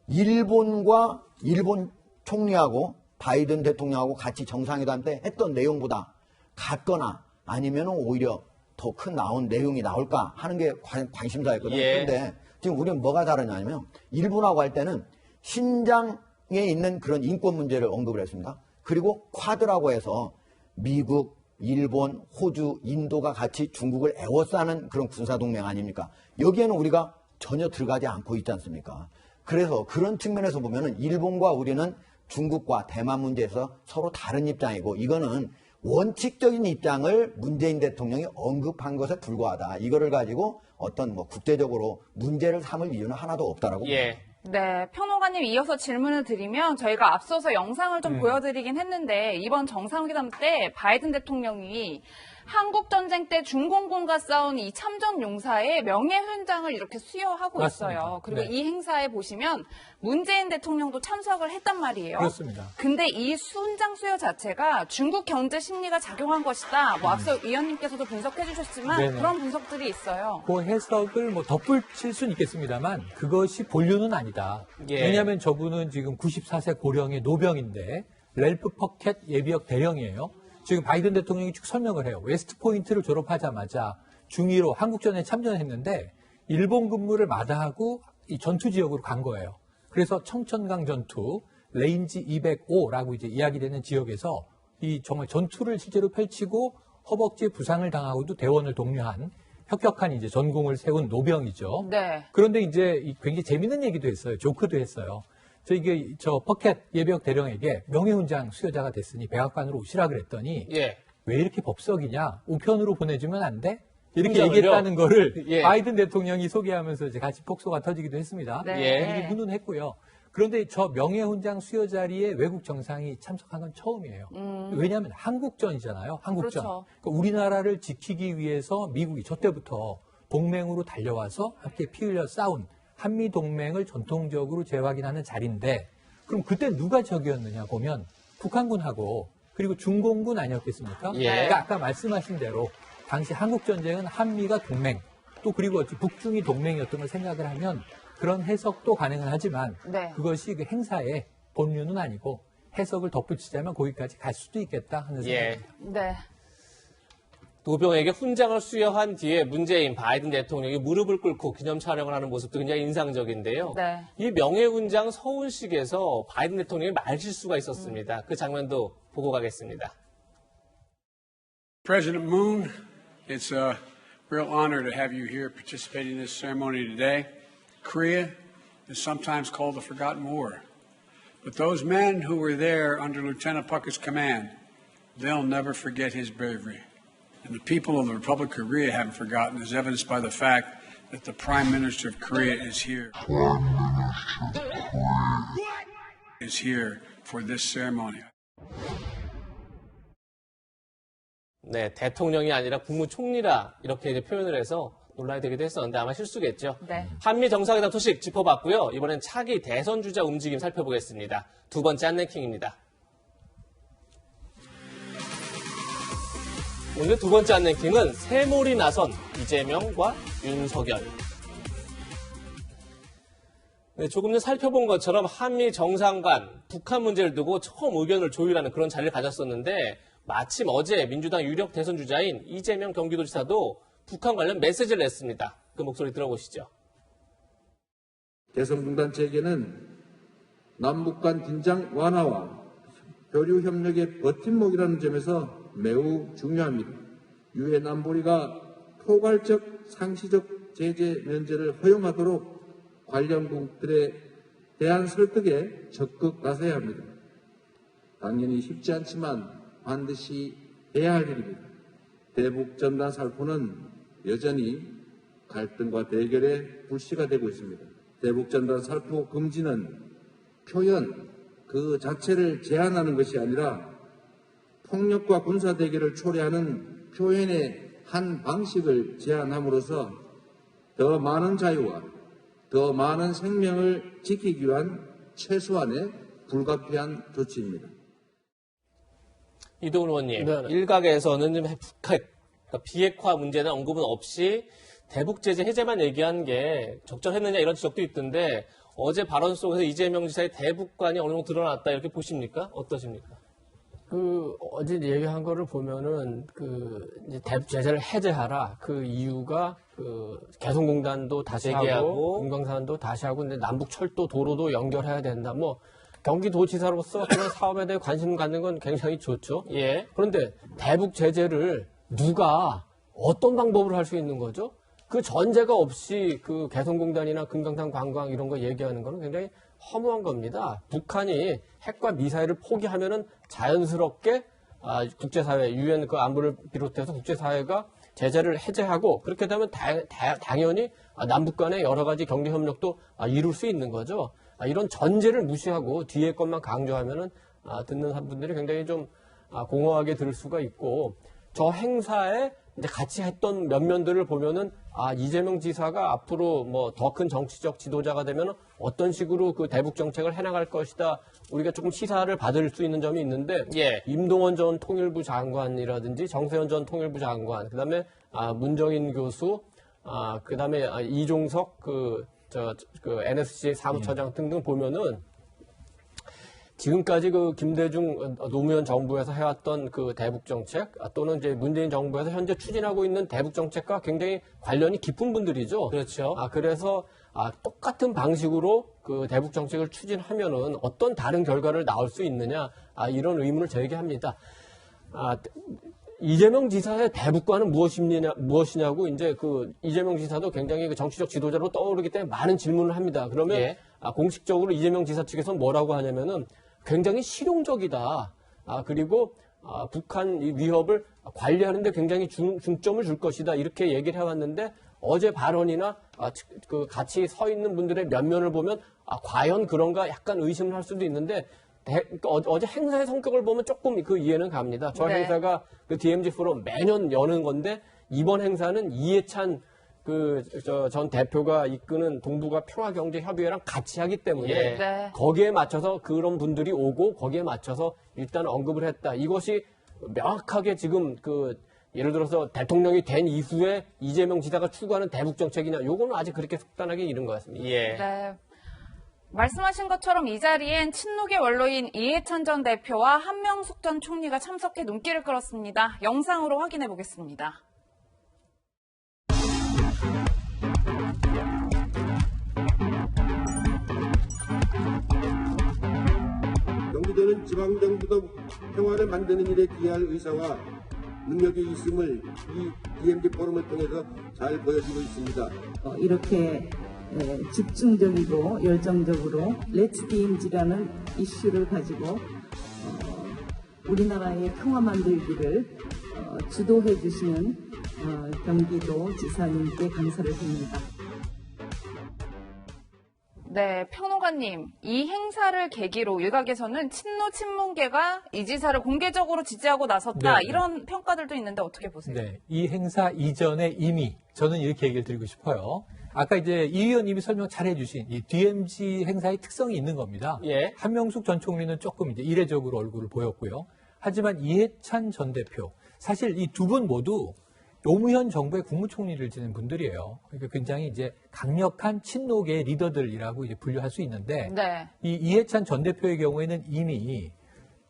일본과 일본 총리하고 바이든 대통령하고 같이 정상회담 때 했던 내용보다 같거나 아니면 오히려 더 큰 나온 내용이 나올까 하는 게 관심사였거든요. 그런데 지금 우리는 뭐가 다르냐면 일본하고 할 때는 신장에 있는 그런 인권 문제를 언급을 했습니다. 그리고 쿼드라고 해서 미국, 일본, 호주, 인도가 같이 중국을 애워싸는 그런 군사동맹 아닙니까? 여기에는 우리가 전혀 들어가지 않고 있지 않습니까? 그래서 그런 측면에서 보면은 일본과 우리는 중국과 대만 문제에서 서로 다른 입장이고 이거는 원칙적인 입장을 문재인 대통령이 언급한 것에 불과하다. 이거를 가지고 어떤 국제적으로 문제를 삼을 이유는 하나도 없다라고 봅니다. 네, 평론가님 이어서 질문을 드리면 저희가 앞서서 영상을 좀 보여드리긴 했는데 이번 정상회담 때 바이든 대통령이 한국 전쟁 때 중공군과 싸운 이 참전 용사의 명예훈장을 이렇게 수여하고 맞습니다. 있어요. 그리고 네. 이 행사에 보시면 문재인 대통령도 참석을 했단 말이에요. 그렇습니다. 근데 이 훈장 수여 자체가 중국 경제 심리가 작용한 것이다. 앞서 위원님께서도 분석해 주셨지만 네네. 그런 분석들이 있어요. 그 해석을 덧붙일 수는 있겠습니다만 그것이 본류는 아니다. 왜냐하면 저분은 지금 94세 고령의 노병인데 랠프 퍼켓 예비역 대령이에요. 지금 바이든 대통령이 쭉 설명을 해요. 웨스트포인트를 졸업하자마자 중위로 한국전에 참전했는데 일본 근무를 마다하고 이 전투 지역으로 간 거예요. 그래서 청천강 전투, 레인지 205라고 이제 이야기되는 지역에서 이 정말 전투를 실제로 펼치고 허벅지에 부상을 당하고도 대원을 독려한 혁혁한 이제 전공을 세운 노병이죠. 네. 그런데 이제 굉장히 재밌는 얘기도 했어요. 조크도 했어요. 저 퍼켓 예비역 대령에게 명예훈장 수여자가 됐으니 백악관으로 오시라 그랬더니 왜 이렇게 법석이냐? 우편으로 보내주면 안 돼? 이렇게 훈장을요? 얘기했다는 거를 바이든 대통령이 소개하면서 이제 같이 폭소가 터지기도 했습니다. 굉장히 훈훈했고요. 그런데 저 명예훈장 수여 자리에 외국 정상이 참석한 건 처음이에요. 왜냐하면 한국전이잖아요. 한국전. 그렇죠. 그러니까 우리나라를 지키기 위해서 미국이 저 때부터 동맹으로 달려와서 함께 피 흘려 싸운 한미동맹을 전통적으로 재확인하는 자리인데 그럼 그때 누가 적이었느냐 보면 북한군하고 그리고 중공군 아니었겠습니까? 그러니까 아까 말씀하신 대로 당시 한국전쟁은 한미가 동맹 또 그리고 어찌 북중이 동맹이었던 걸 생각을 하면 그런 해석도 가능은 하지만 그것이 그 행사의 본류는 아니고 해석을 덧붙이자면 거기까지 갈 수도 있겠다 하는 생각입니다. 네. 노병에게 훈장을 수여한 뒤에 문재인 바이든 대통령이 무릎을 꿇고 기념 촬영을 하는 모습도 굉장히 인상적인데요. 이 명예훈장 서훈식에서 바이든 대통령이 말실수가 있었습니다. 그 장면도 보고 가겠습니다. President Moon, it's a real honor to have you here participating in this ceremony today. Korea is sometimes called the Forgotten War. But those men who were there under Lieutenant Puckett's command, they'll never forget his bravery. And the people of the Republic of Korea haven't forgotten, as evidenced by the fact that the Prime Minister of Korea is here for this ceremony. 네, 대통령이 아니라 국무총리라 이렇게 이제 표현을 해서 논란이 되기도 했었는데 아마 실수겠죠. 네. 한미 정상회담 소식 짚어봤고요. 이번엔 차기 대선 주자 움직임 살펴보겠습니다. 두 번째 안랭킹입니다. 오늘 두 번째 안랭킹은 세몰이 나선 이재명과 윤석열. 네, 조금 전 살펴본 것처럼 한미 정상 간 북한 문제를 두고 처음 의견을 조율하는 그런 자리를 가졌었는데 마침 어제 민주당 유력 대선 주자인 이재명 경기도지사도 북한 관련 메시지를 냈습니다. 그 목소리 들어보시죠. 대선분단 체계는 남북 간 긴장 완화와 교류 협력의 버팀목이라는 점에서 매우 중요합니다. 유엔 안보리가 포괄적 상시적 제재 면제를 허용하도록 관련국들에 대한 설득에 적극 나서야 합니다. 당연히 쉽지 않지만 반드시 해야 할 일입니다. 대북 전단 살포는 여전히 갈등과 대결의 불씨가 되고 있습니다. 대북 전단 살포 금지는 표현 그 자체를 제한하는 것이 아니라 폭력과 군사 대결을 초래하는 표현의 한 방식을 제한함으로써 더 많은 자유와 더 많은 생명을 지키기 위한 최소한의 불가피한 조치입니다. 이동훈 의원님, 네. 일각에서는 좀 북한 그러니까 비핵화 문제는 언급은 없이 대북 제재 해제만 얘기한 게 적절했느냐 이런 지적도 있던데 어제 발언 속에서 이재명 지사의 대북관이 어느 정도 드러났다 이렇게 보십니까? 어떠십니까? 어제 얘기한 거를 보면은 이제 대북 제재를 해제하라. 그 이유가 개성공단도 다시 재개하고. 하고 금강산도 다시 하고 근데 남북 철도 도로도 연결해야 된다. 뭐 경기도지사로서 그런 사업에 대해 관심 갖는 건 굉장히 좋죠. 예. 그런데 대북 제재를 누가 어떤 방법으로 할 수 있는 거죠? 그 전제가 없이 그 개성공단이나 금강산 관광 이런 거 얘기하는 거는 굉장히 허무한 겁니다. 북한이 핵과 미사일을 포기하면은 자연스럽게 국제사회, 유엔 그 안보를 비롯해서 국제사회가 제재를 해제하고 그렇게 되면 당연히 남북 간의 여러 가지 경제 협력도 이룰 수 있는 거죠. 이런 전제를 무시하고 뒤에 것만 강조하면은 듣는 분들이 굉장히 좀 공허하게 들을 수가 있고 저 행사에 이제 같이 했던 면면들을 보면은 이재명 지사가 앞으로 뭐 더 큰 정치적 지도자가 되면 어떤 식으로 그 대북 정책을 해나갈 것이다. 우리가 조금 시사를 받을 수 있는 점이 있는데 예. 임동원 전 통일부 장관이라든지 정세현 전 통일부 장관, 그다음에 문정인 교수, 그다음에 이종석 그 NSC 사무처장 등등 보면은 지금까지 그 김대중 노무현 정부에서 해왔던 그 대북 정책 또는 이제 문재인 정부에서 현재 추진하고 있는 대북 정책과 굉장히 관련이 깊은 분들이죠. 그렇죠. 그래서 똑같은 방식으로 그 대북 정책을 추진하면은 어떤 다른 결과를 나올 수 있느냐 이런 의문을 제기합니다. 이재명 지사의 대북과는 무엇이냐고 이제 그 이재명 지사도 굉장히 그 정치적 지도자로 떠오르기 때문에 많은 질문을 합니다. 그러면 예. 공식적으로 이재명 지사 측에서 뭐라고 하냐면은 굉장히 실용적이다. 그리고 북한 위협을 관리하는 데 굉장히 중점을 줄 것이다. 이렇게 얘기를 해왔는데 어제 발언이나 그 같이 서 있는 분들의 면면을 보면 과연 그런가 약간 의심을 할 수도 있는데 어제 행사의 성격을 보면 조금 그 이해는 갑니다. 저 네. 행사가 그 DMZ 포럼 매년 여는 건데 이번 행사는 이해찬 전 대표가 이끄는 동북아 평화경제협의회랑 같이 하기 때문에 예. 네. 거기에 맞춰서 그런 분들이 오고 거기에 맞춰서 일단 언급을 했다. 이것이 명확하게 지금 예를 들어서 대통령이 된 이후에 이재명 지사가 추구하는 대북 정책이냐, 요거는 아직 그렇게 속단하게 이른 것 같습니다. 예. 네. 말씀하신 것처럼 이 자리엔 친노계 원로인 이해찬 전 대표와 한명숙 전 총리가 참석해 눈길을 끌었습니다. 영상으로 확인해 보겠습니다. 경기도는 지방정부도 평화를 만드는 일에 기여할 의사와 능력이 있음을 이 DMZ 포럼을 통해서 잘 보여주고 있습니다. 이렇게 집중적이고 열정적으로 Let's DMZ라는 이슈를 가지고 우리나라의 평화 만들기를 주도해 주시는 경기도 지사님께 감사를 드립니다. 네, 평론가님, 이 행사를 계기로 일각에서는 친노 친문계가 이 지사를 공개적으로 지지하고 나섰다 네. 이런 평가들도 있는데 어떻게 보세요? 네, 이 행사 이전에 이미 저는 이렇게 얘기를 드리고 싶어요. 아까 이제 이 의원님이 설명 잘 해주신 이 DMZ 행사의 특성이 있는 겁니다. 예. 한명숙 전 총리는 조금 이제 이례적으로 얼굴을 보였고요. 하지만 이해찬 전 대표, 사실 이 두 분 모두 노무현 정부의 국무총리를 지낸 분들이에요. 그러니까 굉장히 이제 강력한 친노계의 리더들이라고 이제 분류할 수 있는데, 네. 이 이해찬 전 대표의 경우에는 이미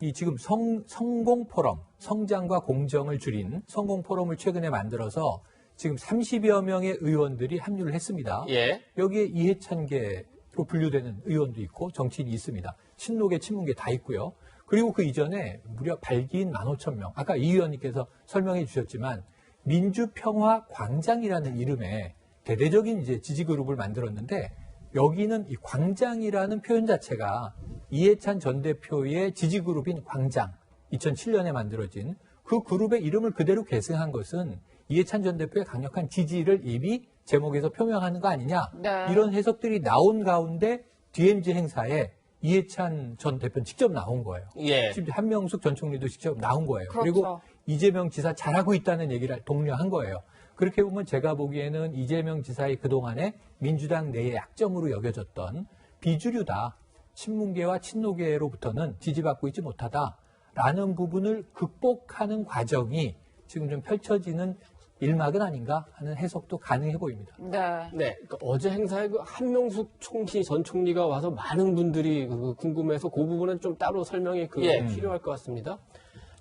이 지금 성공 포럼, 성장과 공정을 줄인 성공 포럼을 최근에 만들어서 지금 30여 명의 의원들이 합류를 했습니다. 예. 여기에 이해찬계로 분류되는 의원도 있고 정치인이 있습니다. 친노계, 친문계 다 있고요. 그리고 그 이전에 무려 발기인 15,000명. 아까 이 의원님께서 설명해 주셨지만 민주평화광장이라는 이름의 대대적인 이제 지지그룹을 만들었는데 여기는 이 광장이라는 표현 자체가 이해찬 전 대표의 지지그룹인 광장, 2007년에 만들어진 그 그룹의 이름을 그대로 계승한 것은 이해찬 전 대표의 강력한 지지를 이미 제목에서 표명하는 거 아니냐. 네. 이런 해석들이 나온 가운데 DMZ 행사에 이해찬 전 대표는 직접 나온 거예요. 예. 심지어 한명숙 전 총리도 직접 나온 거예요. 그렇죠. 그리고 이재명 지사 잘하고 있다는 얘기를 독려한 거예요. 그렇게 보면 제가 보기에는 이재명 지사의 그동안에 민주당 내의 약점으로 여겨졌던 비주류다, 친문계와 친노계로부터는 지지받고 있지 못하다라는 부분을 극복하는 과정이 지금 좀 펼쳐지는 일막은 아닌가 하는 해석도 가능해 보입니다. 네. 네. 그러니까 어제 행사에 그 한명숙 총리 전 총리가 와서 많은 분들이 궁금해서 그 부분은 좀 따로 설명이 예. 필요할 것 같습니다.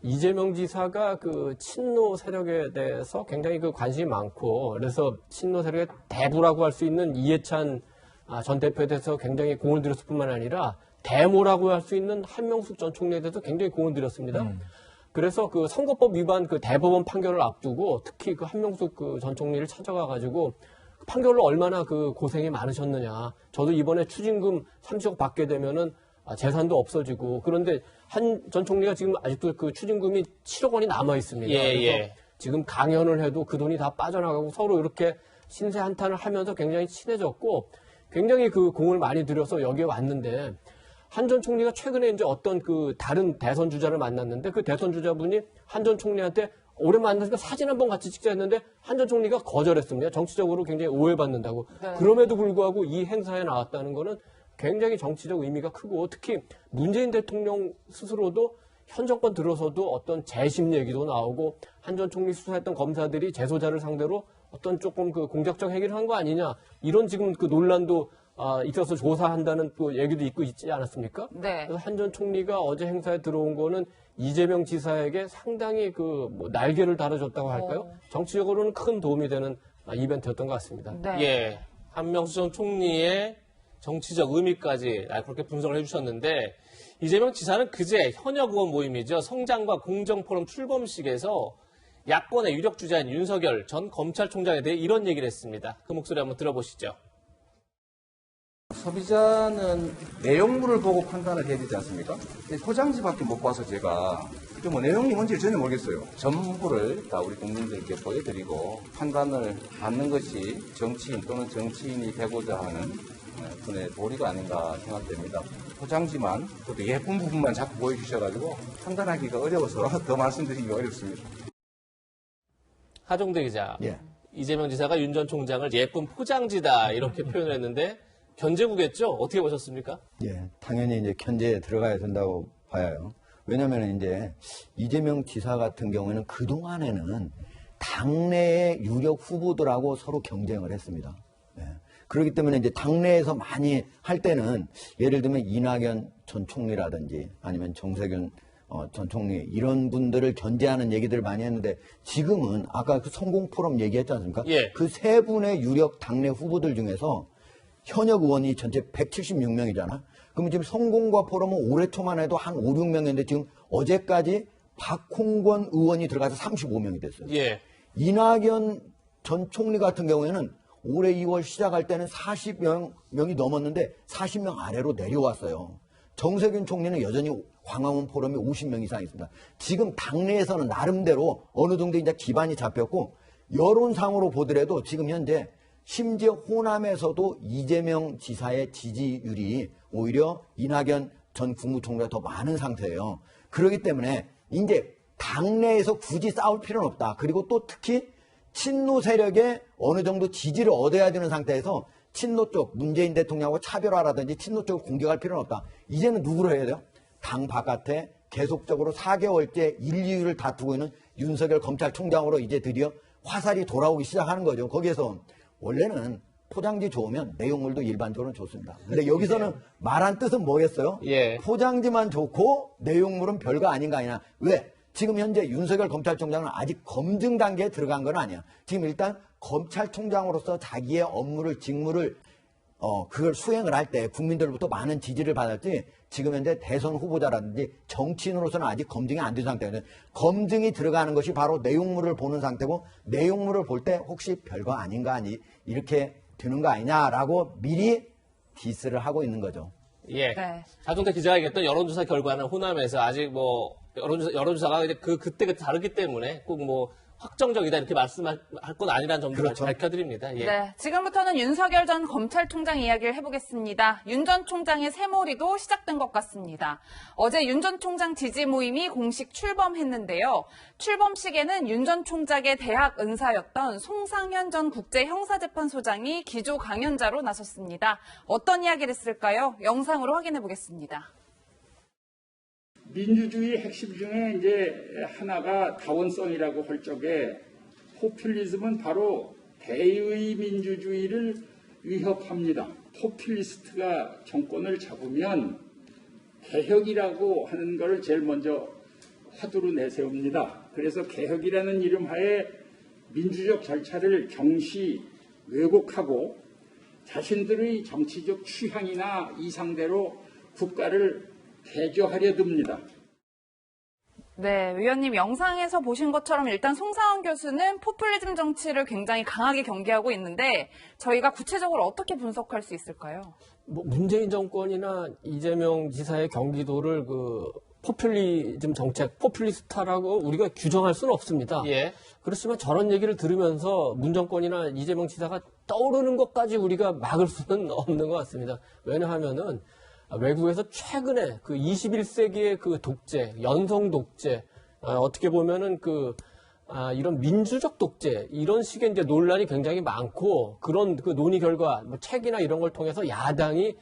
이재명 지사가 그 친노 세력에 대해서 굉장히 그 관심이 많고 그래서 친노 세력의 대부라고 할 수 있는 이해찬 전 대표에 대해서 굉장히 공을 들였을 뿐만 아니라 대모라고 할 수 있는 한명숙 전 총리에 대해서 굉장히 공을 들였습니다. 그래서 그 선거법 위반 그 대법원 판결을 앞두고 특히 그 한명숙 그 전 총리를 찾아가가지고 판결로 얼마나 그 고생이 많으셨느냐. 저도 이번에 추징금 30억 받게 되면은 재산도 없어지고 그런데 한 전 총리가 지금 아직도 그 추징금이 7억 원이 남아 있습니다. 예, 그래서 예. 지금 강연을 해도 그 돈이 다 빠져나가고 서로 이렇게 신세 한탄을 하면서 굉장히 친해졌고 굉장히 그 공을 많이 들여서 여기에 왔는데 한 전 총리가 최근에 이제 어떤 그 다른 대선 주자를 만났는데 그 대선 주자분이 한 전 총리한테 오래 만나니까 사진 한번 같이 찍자 했는데 한 전 총리가 거절했습니다. 정치적으로 굉장히 오해받는다고. 네. 그럼에도 불구하고 이 행사에 나왔다는 거는 굉장히 정치적 의미가 크고 특히 문재인 대통령 스스로도 현 정권 들어서도 어떤 재심 얘기도 나오고 한 전 총리 수사했던 검사들이 재소자를 상대로 어떤 조금 그 공작적 해결을 한 거 아니냐 이런 지금 그 논란도 있어서 조사한다는 또 얘기도 있지 않았습니까? 네. 그래서 한 전 총리가 어제 행사에 들어온 거는 이재명 지사에게 상당히 그 뭐 날개를 달아줬다고 할까요? 정치적으로는 큰 도움이 되는 이벤트였던 것 같습니다. 네. 예. 한명숙 전 총리의 정치적 의미까지 그렇게 분석을 해주셨는데 이재명 지사는 그제 현역 의원 모임이죠. 성장과 공정포럼 출범식에서 야권의 유력 주자인 윤석열 전 검찰총장에 대해 이런 얘기를 했습니다. 그 목소리 한번 들어보시죠. 소비자는 내용물을 보고 판단을 해야 되지 않습니까? 포장지밖에 못 봐서 제가 뭐 내용이 뭔지 전혀 모르겠어요. 전부를 다 우리 국민들께 보여드리고 판단을 받는 것이 정치인 또는 정치인이 되고자 하는 분의 도리가 아닌가 생각됩니다. 포장지만 또 예쁜 부분만 자꾸 보여주셔가지고 판단하기가 어려워서 더 말씀드리기가 어렵습니다. 하종대 기자. 예. 이재명 지사가 윤 전 총장을 예쁜 포장지다 이렇게 표현을 했는데 견제구겠죠? 어떻게 보셨습니까? 예, 당연히 이제 견제에 들어가야 된다고 봐요. 왜냐하면 이제 이재명 지사 같은 경우에는 그동안에는 당내의 유력 후보들하고 서로 경쟁을 했습니다. 예. 그렇기 때문에 이제 당내에서 많이 할 때는 예를 들면 이낙연 전 총리라든지 아니면 정세균 전 총리 이런 분들을 견제하는 얘기들을 많이 했는데 지금은 아까 그 성공 포럼 얘기했지 않습니까? 예. 그 세 분의 유력 당내 후보들 중에서 현역 의원이 전체 176명이잖아. 그러면 지금 성공과 포럼은 올해 초만 해도 한 5, 6명인데 지금 어제까지 박홍권 의원이 들어가서 35명이 됐어요. 예. 이낙연 전 총리 같은 경우에는 올해 2월 시작할 때는 40명이 넘었는데 40명 아래로 내려왔어요. 정세균 총리는 여전히 광화문 포럼이 50명 이상 있습니다. 지금 당내에서는 나름대로 어느 정도 이제 기반이 잡혔고 여론상으로 보더라도 지금 현재 심지어 호남에서도 이재명 지사의 지지율이 오히려 이낙연 전 국무총리가 더 많은 상태예요. 그렇기 때문에 이제 당내에서 굳이 싸울 필요는 없다. 그리고 또 특히 친노 세력에 어느 정도 지지를 얻어야 되는 상태에서 친노 쪽, 문재인 대통령하고 차별화라든지 친노 쪽을 공격할 필요는 없다. 이제는 누구로 해야 돼요? 당 바깥에 계속적으로 4개월째 1, 2위를 다투고 있는 윤석열 검찰총장으로 이제 드디어 화살이 돌아오기 시작하는 거죠. 거기에서 원래는 포장지 좋으면 내용물도 일반적으로 좋습니다. 근데 여기서는 말한 뜻은 뭐겠어요? 예. 포장지만 좋고 내용물은 별거 아닌 거 아니냐. 왜? 지금 현재 윤석열 검찰총장은 아직 검증 단계에 들어간 건 아니야. 지금 일단 검찰총장으로서 자기의 업무를, 직무를 그걸 수행을 할 때 국민들로부터 많은 지지를 받았지 지금 현재 대선 후보자라든지 정치인으로서는 아직 검증이 안 된 상태거든요. 검증이 들어가는 것이 바로 내용물을 보는 상태고 내용물을 볼 때 혹시 별거 아닌가 아니 이렇게 되는 거 아니냐라고 미리 디스를 하고 있는 거죠. 예. 네. 자동차 기자가 얘기했던 여론조사 결과는 호남에서 아직 뭐 여론조사가 이제 그때 다르기 때문에 꼭 뭐 확정적이다 이렇게 말씀할 건 아니라는 점도 그렇죠. 밝혀드립니다. 예. 네, 지금부터는 윤석열 전 검찰총장 이야기를 해보겠습니다. 윤 전 총장의 새몰이도 시작된 것 같습니다. 어제 윤 전 총장 지지 모임이 공식 출범했는데요. 출범식에는 윤 전 총장의 대학 은사였던 송상현 전 국제형사재판소장이 기조 강연자로 나섰습니다. 어떤 이야기를 했을까요? 영상으로 확인해 보겠습니다. 민주주의 핵심 중에 이제 하나가 다원성이라고 할 적에 포퓰리즘은 바로 대의 민주주의를 위협합니다. 포퓰리스트가 정권을 잡으면 개혁이라고 하는 걸 제일 먼저 화두로 내세웁니다. 그래서 개혁이라는 이름하에 민주적 절차를 경시 왜곡하고 자신들의 정치적 취향이나 이상대로 국가를 대조하려 듭니다. 네, 위원님 영상에서 보신 것처럼 일단 송상현 교수는 포퓰리즘 정치를 굉장히 강하게 경계하고 있는데 저희가 구체적으로 어떻게 분석할 수 있을까요? 뭐 문재인 정권이나 이재명 지사의 경기도를 그 포퓰리즘 정책, 포퓰리스타라고 우리가 규정할 수는 없습니다. 예. 그렇지만 저런 얘기를 들으면서 문 정권이나 이재명 지사가 떠오르는 것까지 우리가 막을 수는 없는 것 같습니다. 왜냐하면은 외국에서 최근에 그 21세기의 그 독재, 연성 독재, 어떻게 보면은 이런 민주적 독재, 이런 식의 이제 논란이 굉장히 많고, 그런 그 논의 결과, 뭐 책이나 이런 걸 통해서 야당이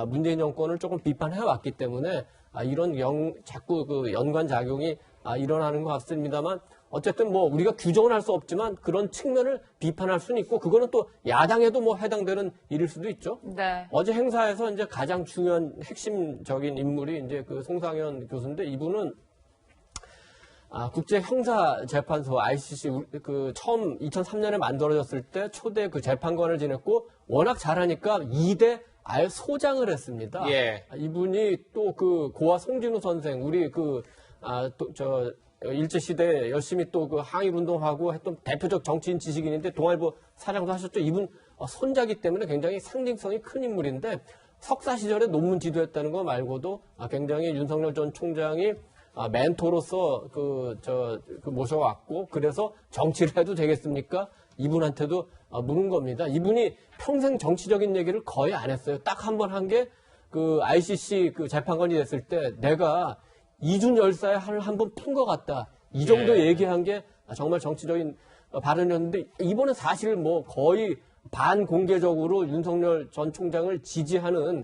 문재인 정권을 조금 비판해 왔기 때문에, 이런 자꾸 그 연관작용이 일어나는 것 같습니다만, 어쨌든 뭐 우리가 규정을 할 수 없지만 그런 측면을 비판할 수는 있고 그거는 또 야당에도 뭐 해당되는 일일 수도 있죠. 네. 어제 행사에서 이제 가장 중요한 핵심적인 인물이 이제 그 송상현 교수인데 이분은 국제형사재판소 ICC 그 처음 2003년에 만들어졌을 때 초대 그 재판관을 지냈고 워낙 잘하니까 2대 아예 소장을 했습니다. 예. 이분이 또 그 고아 송진우 선생 우리 일제시대에 열심히 또 그 항일운동하고 했던 대표적 정치인 지식인인데 동아일보 사장도 하셨죠. 이분 손자기 때문에 굉장히 상징성이 큰 인물인데 석사 시절에 논문 지도했다는 거 말고도 굉장히 윤석열 전 총장이 멘토로서 모셔왔고 그래서 정치를 해도 되겠습니까? 이분한테도 묻는 겁니다. 이분이 평생 정치적인 얘기를 거의 안 했어요. 딱 한 번 한 게 그 ICC 그 재판관이 됐을 때 내가 이준 열사의 한을 한번 푼 것 같다. 이 정도 얘기한 게 정말 정치적인 발언이었는데 이번에 사실 뭐 거의 반공개적으로 윤석열 전 총장을 지지하는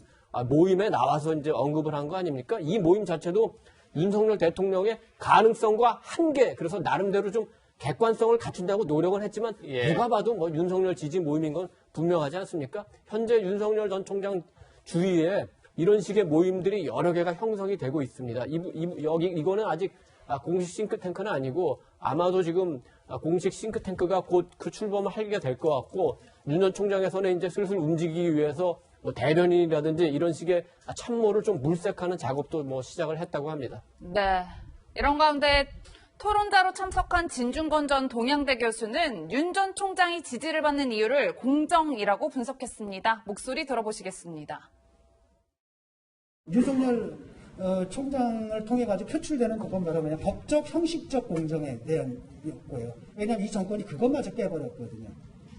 모임에 나와서 이제 언급을 한 거 아닙니까? 이 모임 자체도 윤석열 대통령의 가능성과 한계, 그래서 나름대로 좀 객관성을 갖춘다고 노력을 했지만 누가 봐도 뭐 윤석열 지지 모임인 건 분명하지 않습니까? 현재 윤석열 전 총장 주위에 이런 식의 모임들이 여러 개가 형성이 되고 있습니다. 이거는 아직 공식 싱크탱크는 아니고 아마도 지금 공식 싱크탱크가 곧 그 출범을 하게 될 것 같고 윤 전 총장에서는 이제 슬슬 움직이기 위해서 뭐 대변인이라든지 이런 식의 참모를 좀 물색하는 작업도 뭐 시작을 했다고 합니다. 네. 이런 가운데 토론자로 참석한 진중권 전 동양대 교수는 윤 전 총장이 지지를 받는 이유를 공정이라고 분석했습니다. 목소리 들어보시겠습니다. 윤석열 총장을 통해 가지고 표출되는 그건 뭐냐면 법적 형식적 공정에 대한 였고요. 왜냐하면 이 정권이 그것마저 깨버렸거든요.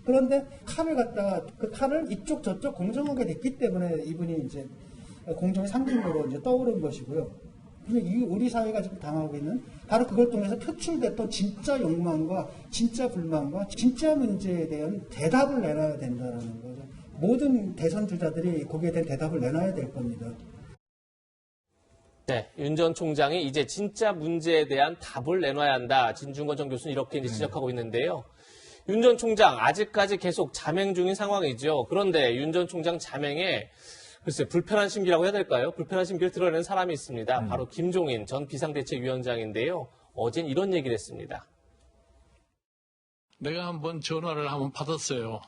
그런데 칼을 갖다가 그 칼을 이쪽 저쪽 공정하게 됐기 때문에 이분이 이제 공정의 상징으로 이제 떠오른 것이고요. 근데 우리 사회가 지금 당하고 있는 바로 그걸 통해서 표출됐던 진짜 욕망과 진짜 불만과 진짜 문제에 대한 대답을 내놔야 된다는 거죠. 모든 대선 주자들이 거기에 대한 대답을 내놔야 될 겁니다. 네, 윤 전 총장이 이제 진짜 문제에 대한 답을 내놔야 한다. 진중권 전 교수는 이렇게 이제 지적하고 있는데요. 윤 전 총장 아직까지 계속 자맹 중인 상황이죠. 그런데 윤 전 총장 자맹에 글쎄 불편한 심기라고 해야 될까요? 불편한 심기를 드러내는 사람이 있습니다. 바로 김종인 전 비상대책위원장인데요. 어젠 이런 얘기를 했습니다. 내가 한번 전화를 한번 받았어요.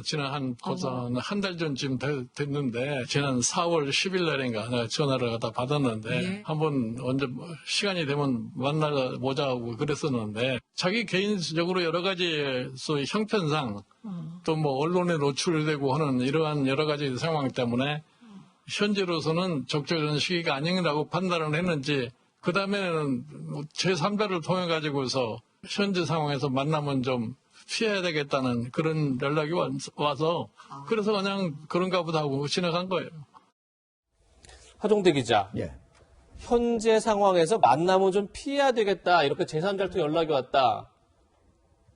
지난 한 달 전쯤 됐는데, 지난 4월 10일 날인가 내가 전화를 갖다 받았는데, 한번 언제 시간이 되면 만나보자고 그랬었는데, 자기 개인적으로 여러 가지 소위 형편상, 또 뭐 언론에 노출되고 하는 이러한 여러 가지 상황 때문에, 현재로서는 적절한 시기가 아니라고 판단을 했는지, 그 다음에는 제3자를 통해가지고서 현재 상황에서 만나면 좀 피해야 되겠다는 그런 연락이 와서 그래서 그냥 그런가 보다 하고 지나간 거예요. 하종대 기자. 예. 현재 상황에서 만나면 좀 피해야 되겠다. 이렇게 제3자를 통해 연락이 왔다.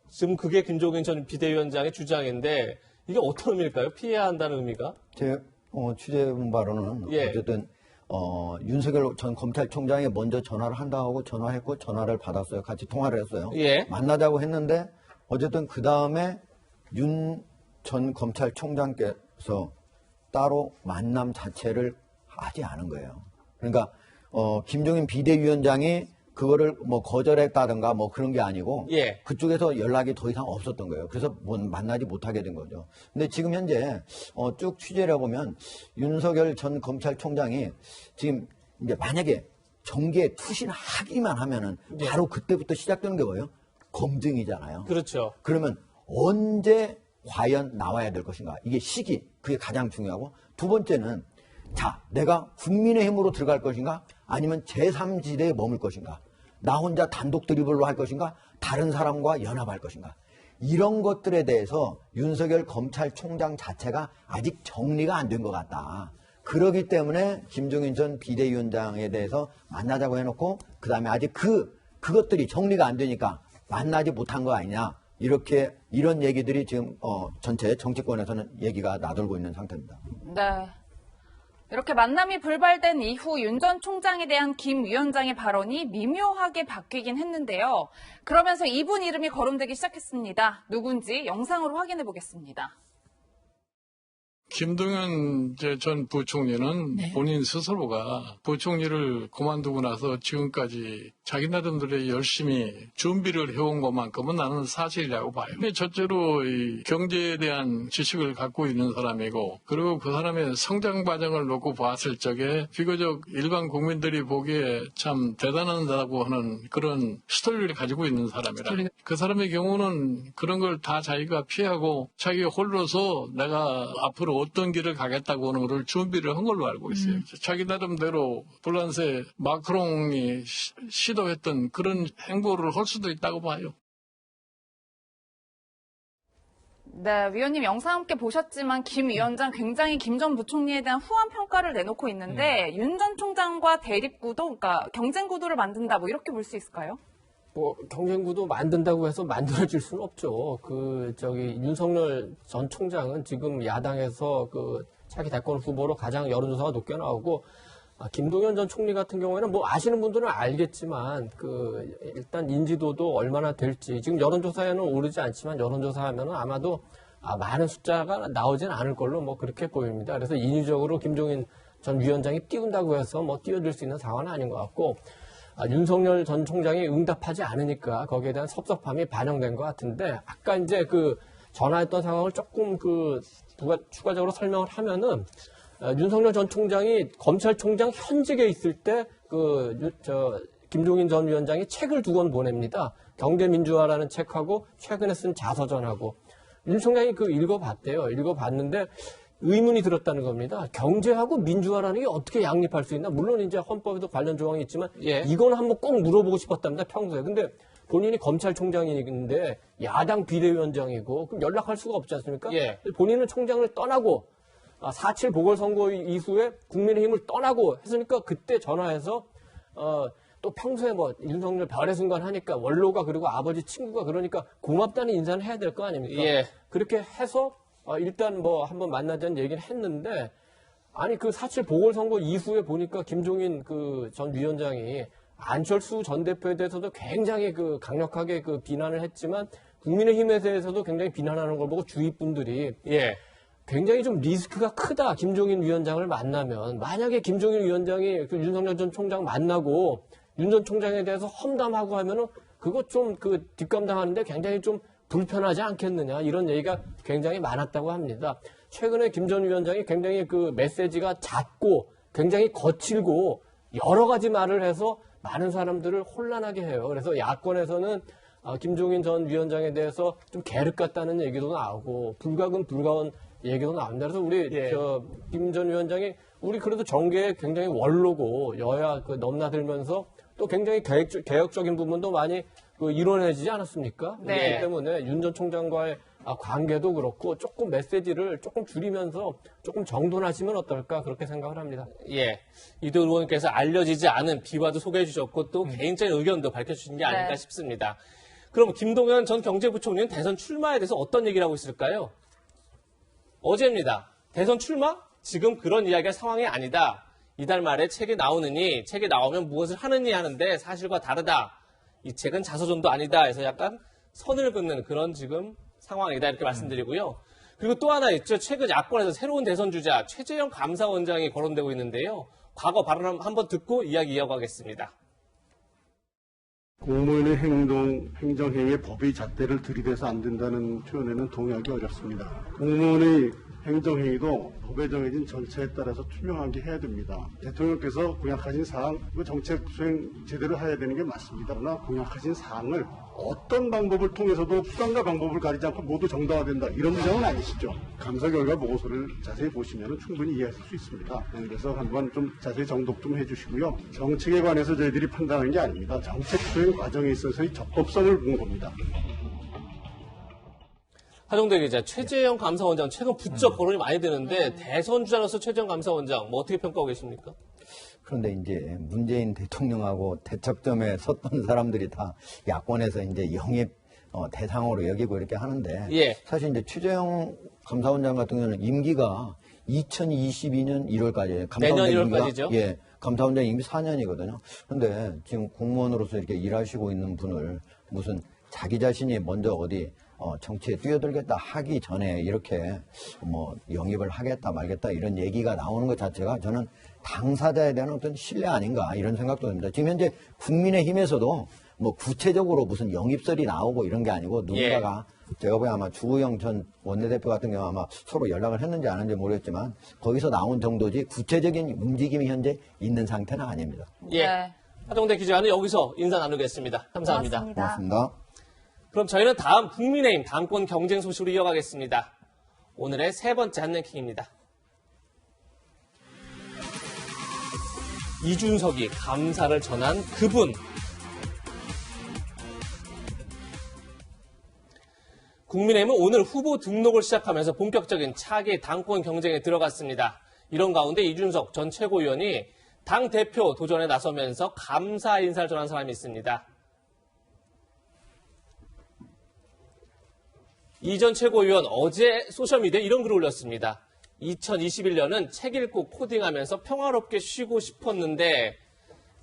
지금 그게 김종인 전 비대위원장의 주장인데 이게 어떤 의미일까요? 피해야 한다는 의미가? 제 취재본 바로는 예. 어쨌든 윤석열 전 검찰총장이 먼저 전화를 한다고 전화했고 전화를 받았어요. 같이 통화를 했어요. 예. 만나자고 했는데 어쨌든 그 다음에 윤 전 검찰총장께서 따로 만남 자체를 하지 않은 거예요. 그러니까 김종인 비대위원장이 그거를 뭐 거절했다든가 뭐 그런 게 아니고 예. 그쪽에서 연락이 더 이상 없었던 거예요. 그래서 만나지 못하게 된 거죠. 근데 지금 현재 쭉 취재를 해보면 윤석열 전 검찰총장이 지금 이제 만약에 정계에 투신하기만 하면은 바로 그때부터 시작되는 게 뭐예요? 검증이잖아요. 그렇죠. 그러면 언제 과연 나와야 될 것인가? 이게 시기, 그게 가장 중요하고 두 번째는 자, 내가 국민의힘으로 들어갈 것인가? 아니면 제3지대에 머물 것인가? 나 혼자 단독 드리블로 할 것인가? 다른 사람과 연합할 것인가? 이런 것들에 대해서 윤석열 검찰총장 자체가 아직 정리가 안 된 것 같다. 그러기 때문에 김종인 전 비대위원장에 대해서 만나자고 해놓고 그 다음에 아직 그것들이 정리가 안 되니까 만나지 못한 거 아니냐. 이런 얘기들이 지금 전체 정치권에서는 얘기가 나돌고 있는 상태입니다. 네. 이렇게 만남이 불발된 이후 윤 전 총장에 대한 김 위원장의 발언이 미묘하게 바뀌긴 했는데요. 그러면서 이분 이름이 거론되기 시작했습니다. 누군지 영상으로 확인해 보겠습니다. 김동연 전 부총리는 본인 스스로가 부총리를 그만두고 나서 지금까지 자기 나름대로 열심히 준비를 해온 것만큼은 나는 사실이라고 봐요. 첫째로 이 경제에 대한 지식을 갖고 있는 사람이고 그리고 그 사람의 성장 과정을 놓고 봤을 적에 비교적 일반 국민들이 보기에 참 대단하다고 하는 그런 스토리를 가지고 있는 사람이라. 그 사람의 경우는 그런 걸 다 자기가 피하고 자기 홀로서 내가 앞으로 어떤 길을 가겠다고 하는 걸 준비를 한 걸로 알고 있어요. 자기 나름대로 불란세 마크롱이 시도했던 그런 행보를 할 수도 있다고 봐요. 네, 위원님 영상 함께 보셨지만 김 위원장 굉장히 김 전 부총리에 대한 후한 평가를 내놓고 있는데 윤 전 총장과 대립구도, 그러니까 경쟁구도를 만든다 뭐 이렇게 볼 수 있을까요? 뭐 경쟁구도 만든다고 해서 만들어질 수는 없죠. 윤석열 전 총장은 지금 야당에서 차기 대권 후보로 가장 여론조사가 높게 나오고 김동연 전 총리 같은 경우에는 뭐 아시는 분들은 알겠지만 일단 인지도도 얼마나 될지 지금 여론조사에는 오르지 않지만 여론조사하면은 아마도 많은 숫자가 나오진 않을 걸로 뭐 그렇게 보입니다. 그래서 인위적으로 김종인 전 위원장이 띄운다고 해서 뭐 띄워줄 수 있는 상황은 아닌 것 같고. 윤석열 전 총장이 응답하지 않으니까 거기에 대한 섭섭함이 반영된 것 같은데 아까 이제 전화했던 상황을 조금 추가적으로 설명을 하면은 윤석열 전 총장이 검찰총장 현직에 있을 때 김종인 전 위원장이 책을 2권 보냅니다. 경제민주화라는 책하고 최근에 쓴 자서전하고 윤 총장이 읽어봤대요. 읽어봤는데 의문이 들었다는 겁니다. 경제하고 민주화라는 게 어떻게 양립할 수 있나? 물론 이제 헌법에도 관련 조항이 있지만 이건 한번 꼭 물어보고 싶었답니다. 평소에. 근데 본인이 검찰총장인데 야당 비대위원장이고 그럼 연락할 수가 없지 않습니까? 본인은 총장을 떠나고 4.7 보궐선거 이후에 국민의힘을 떠나고 했으니까 그때 전화해서 또 평소에 뭐 윤석열 별의 순간 하니까 원로가 그리고 아버지 친구가 그러니까 고맙다는 인사는 해야 될 거 아닙니까? 예. 그렇게 해서 일단 뭐 한번 만나자는 얘기를 했는데 아니 그 4.7 보궐선거 이후에 보니까 김종인 그 전 위원장이 안철수 전 대표에 대해서도 굉장히 그 강력하게 그 비난을 했지만 국민의힘에 대해서도 굉장히 비난하는 걸 보고 주위 분들이 예. 굉장히 좀 리스크가 크다. 김종인 위원장을 만나면 만약에 김종인 위원장이 그 윤석열 전 총장 만나고 윤 전 총장에 대해서 험담하고 하면은 그거 좀 그 뒷감당하는데 굉장히 좀 불편하지 않겠느냐 이런 얘기가 굉장히 많았다고 합니다. 최근에 김 전 위원장이 굉장히 그 메시지가 잦고 굉장히 거칠고 여러 가지 말을 해서 많은 사람들을 혼란하게 해요. 그래서 야권에서는 김종인 전 위원장에 대해서 좀 계륵 같다는 얘기도 나오고 불가근 불가원 얘기도 나옵니다. 그래서 우리 김 전 위원장이 우리 그래도 정계에 굉장히 원로고 여야 그 넘나들면서 또 굉장히 개혁적인 부분도 많이 그 이뤄내지지 않았습니까? 네. 그렇기 때문에 윤 전 총장과의 관계도 그렇고 조금 메시지를 조금 줄이면서 조금 정돈하시면 어떨까 그렇게 생각을 합니다. 예. 이도 의원께서 알려지지 않은 비화도 소개해 주셨고 또 개인적인 의견도 밝혀주신 게 아닐까 네. 싶습니다. 그럼 김동연 전 경제부총리는 대선 출마에 대해서 어떤 얘기를 하고 있을까요? 어제입니다. 대선 출마? 지금 그런 이야기할 상황이 아니다. 이달 말에 책이 나오느니 책이 나오면 무엇을 하느니 하는데 사실과 다르다. 이 책은 자서전도 아니다 해서 약간 선을 긋는 그런 지금 상황이다 이렇게 말씀드리고요. 그리고 또 하나 있죠. 최근 야권에서 새로운 대선 주자 최재형 감사원장이 거론되고 있는데요. 과거 발언 한번 듣고 이야기 이어가겠습니다. 공무원의 행동, 행정행위에 법의 잣대를 들이대서 안 된다는 표현에는 동의하기 어렵습니다. 공무원의 행정행위도 법에 정해진 절차에 따라서 투명하게 해야 됩니다. 대통령께서 공약하신 사항, 그 정책 수행 제대로 해야 되는 게 맞습니다. 그러나 공약하신 사항을 어떤 방법을 통해서도 수단과 방법을 가리지 않고 모두 정당화된다. 이런 주장은 아니시죠. 감사 결과 보고서를 자세히 보시면 충분히 이해하실 수 있습니다. 그래서 한번 좀 자세히 정독 좀 해주시고요. 정책에 관해서 저희들이 판단하는 게 아닙니다. 정책 수행 과정에 있어서의 적법성을 본 겁니다. 하정대 기자, 최재형 감사원장 최근 부쩍 거론이 많이 되는데 대선 주자로서 최재형 감사원장 뭐 어떻게 평가하고 계십니까? 그런데 이제 문재인 대통령하고 대척점에 섰던 사람들이 다 야권에서 이제 영입 대상으로 여기고 이렇게 하는데 예. 사실 이제 최재형 감사원장 같은 경우는 임기가 2022년 1월까지예요. 내년 1월까지죠? 예. 감사원장 임기 4년이거든요. 그런데 지금 공무원으로서 이렇게 일하시고 있는 분을 무슨 자기 자신이 먼저 어디 정치에 뛰어들겠다 하기 전에 이렇게 뭐 영입을 하겠다 말겠다 이런 얘기가 나오는 것 자체가 저는 당사자에 대한 어떤 신뢰 아닌가 이런 생각도 듭니다. 지금 현재 국민의힘에서도 뭐 구체적으로 무슨 영입설이 나오고 이런 게 아니고 누군가가 제가 보기엔 아마 주호영 전 원내대표 같은 경우 아마 서로 연락을 했는지 안 했는지 모르겠지만 거기서 나온 정도지 구체적인 움직임이 현재 있는 상태는 아닙니다. 예. 네. 하정대 기자는 여기서 인사 나누겠습니다. 감사합니다. 고맙습니다. 그럼 저희는 다음 국민의힘 당권 경쟁 소식으로 이어가겠습니다. 오늘의 세 번째 한랭킹입니다. 이준석이 감사를 전한 그분. 국민의힘은 오늘 후보 등록을 시작하면서 본격적인 차기 당권 경쟁에 들어갔습니다. 이런 가운데 이준석 전 최고위원이 당대표 도전에 나서면서 감사 인사를 전한 사람이 있습니다. 이 전 최고위원 어제 소셜미디어에 이런 글을 올렸습니다. 2021년은 책 읽고 코딩하면서 평화롭게 쉬고 싶었는데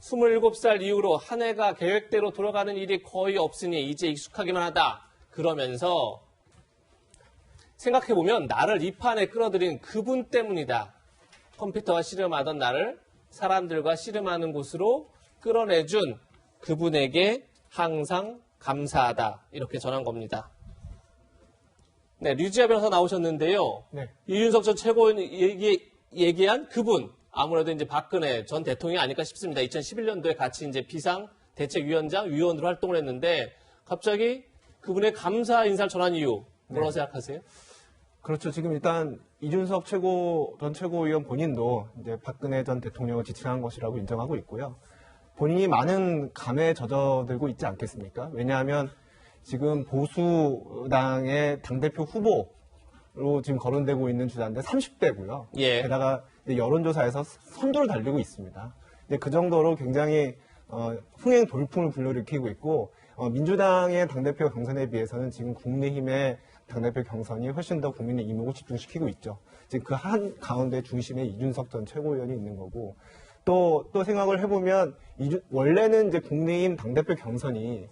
27살 이후로 한 해가 계획대로 돌아가는 일이 거의 없으니 이제 익숙하기만 하다. 그러면서 생각해보면 나를 이 판에 끌어들인 그분 때문이다. 컴퓨터와 씨름하던 나를 사람들과 씨름하는 곳으로 끌어내준 그분에게 항상 감사하다. 이렇게 전한 겁니다. 네, 류지아 변호사 나오셨는데요. 네. 이준석 전 최고위원이 얘기한 그분, 아무래도 이제 박근혜 전 대통령이 아닐까 싶습니다. 2011년도에 같이 이제 비상대책위원장 위원으로 활동을 했는데 갑자기 그분의 감사 인사를 전한 이유 뭐라고 생각하세요? 그렇죠. 지금 일단 이준석 전 최고위원 본인도 이제 박근혜 전 대통령을 지칭한 것이라고 인정하고 있고요. 본인이 많은 감에 젖어들고 있지 않겠습니까? 왜냐하면 지금 보수당의 당대표 후보로 지금 거론되고 있는 주자인데 30대고요. 예. 게다가 여론조사에서 선두를 달리고 있습니다. 그 정도로 굉장히 흥행 돌풍을 불러일으키고 있고 민주당의 당대표 경선에 비해서는 지금 국민의힘의 당대표 경선이 훨씬 더 국민의 이목을 집중시키고 있죠. 지금 그 한 가운데 중심에 이준석 전 최고위원이 있는 거고 또 생각을 해보면 원래는 이제 국민의힘 당대표 경선이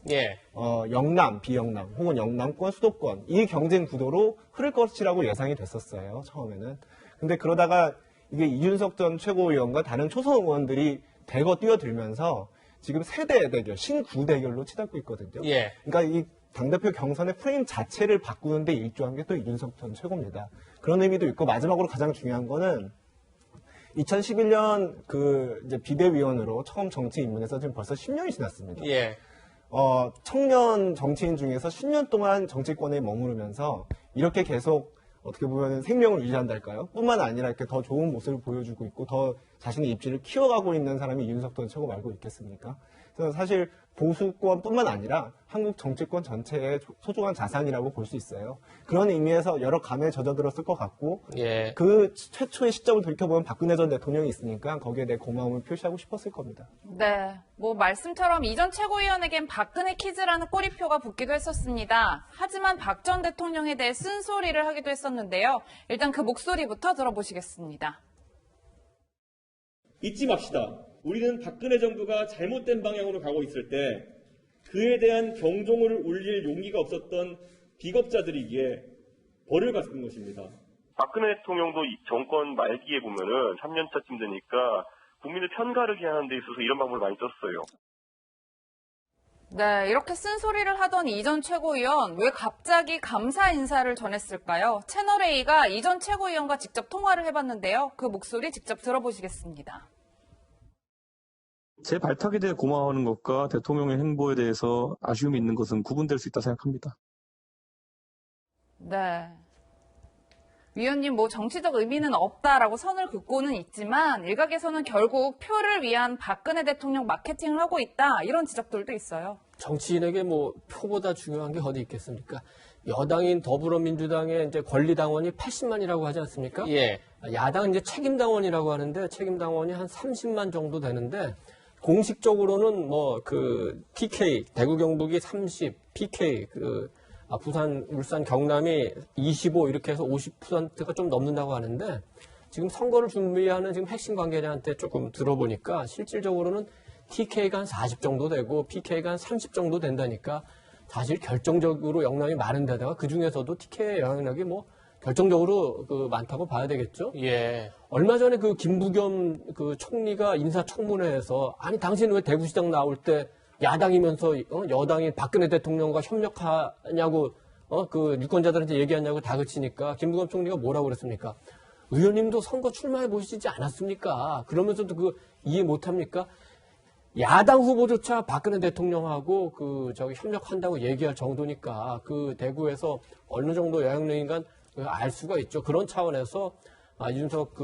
영남, 비영남 혹은 영남권, 수도권 이 경쟁 구도로 흐를 것이라고 예상이 됐었어요. 처음에는. 근데 그러다가 이게 이준석 전 최고위원과 다른 초선 의원들이 대거 뛰어들면서 지금 세대 대결, 신구 대결로 치닫고 있거든요. 그러니까 이 당대표 경선의 프레임 자체를 바꾸는 데 일조한 게 또 이준석 전 최고입니다. 그런 의미도 있고 마지막으로 가장 중요한 거는 2011년 이제 비대위원으로 처음 정치 입문해서 지금 벌써 10년이 지났습니다. 청년 정치인 중에서 10년 동안 정치권에 머무르면서 이렇게 계속 어떻게 보면 생명을 유지한달까요? 뿐만 아니라 이렇게 더 좋은 모습을 보여주고 있고 더 자신의 입지를 키워가고 있는 사람이 이준석 전 최고 말고 있겠습니까? 그래서 사실 보수권뿐만 아니라 한국 정치권 전체의 소중한 자산이라고 볼 수 있어요. 그런 의미에서 여러 감에 젖어들었을 것 같고 그 최초의 시점을 돌이켜보면 박근혜 전 대통령이 있으니까 거기에 대해 고마움을 표시하고 싶었을 겁니다. 네, 말씀처럼 이 전 최고위원에겐 박근혜 퀴즈라는 꼬리표가 붙기도 했었습니다. 하지만 박 전 대통령에 대해 쓴소리를 하기도 했었는데요. 일단 그 목소리부터 들어보시겠습니다. 잊지 맙시다. 우리는 박근혜 정부가 잘못된 방향으로 가고 있을 때 그에 대한 경종을 울릴 용기가 없었던 비겁자들이기에 벌을 받은 것입니다. 박근혜 대통령도 이 정권 말기에 보면은 3년차쯤 되니까 국민을 편가르게 하는 데 있어서 이런 방법을 많이 썼어요. 네, 이렇게 쓴소리를 하던 이 전 최고위원 왜 갑자기 감사 인사를 전했을까요? 채널A가 이 전 최고위원과 직접 통화를 해봤는데요. 그 목소리 직접 들어보시겠습니다. 제 발탁에 대해 고마워하는 것과 대통령의 행보에 대해서 아쉬움이 있는 것은 구분될 수 있다 생각합니다. 네. 위원님, 정치적 의미는 없다라고 선을 긋고는 있지만 일각에서는 결국 표를 위한 박근혜 대통령 마케팅을 하고 있다 이런 지적들도 있어요. 정치인에게 표보다 중요한 게 어디 있겠습니까? 여당인 더불어민주당의 이제 권리당원이 80만이라고 하지 않습니까? 야당 이제 책임당원이라고 하는데 책임당원이 한 30만 정도 되는데 공식적으로는 TK 대구 경북이 30, PK 부산, 울산, 경남이 25 이렇게 해서 50%가 좀 넘는다고 하는데 지금 선거를 준비하는 지금 핵심 관계자한테 조금 들어보니까 실질적으로는 TK가 한 40 정도 되고 PK가 한 30 정도 된다니까 사실 결정적으로 영향이 많은 데다가 그 중에서도 TK의 영향력이 결정적으로 많다고 봐야 되겠죠. 얼마 전에 김부겸 총리가 인사청문회에서 아니 당신은 왜 대구시장 나올 때 야당이면서 여당인 박근혜 대통령과 협력하냐고 유권자들한테 얘기하냐고 다그치니까 김부겸 총리가 뭐라고 그랬습니까? 의원님도 선거 출마해 보시지 않았습니까? 그러면서도 이해 못합니까? 야당 후보조차 박근혜 대통령하고 협력한다고 얘기할 정도니까 대구에서 어느 정도 영향력인가 알 수가 있죠. 그런 차원에서 이준석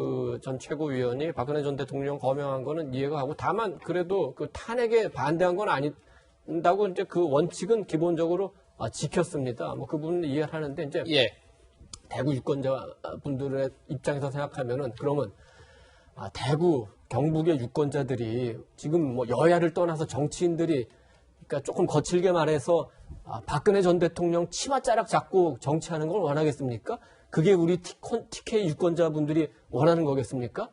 전 최고위원이 박근혜 전 대통령 거명한 거는 이해가 가고 다만 그래도 탄핵에 반대한 건 아닌다고 이제 원칙은 기본적으로 지켰습니다. 그 부분은 이해를 하는데 이제 대구 유권자분들의 입장에서 생각하면은 그러면 대구 경북의 유권자들이 지금 여야를 떠나서 정치인들이 그러니까 조금 거칠게 말해서 박근혜 전 대통령 치맛자락 잡고 정치하는 걸 원하겠습니까? 그게 우리 TK 유권자분들이 원하는 거겠습니까?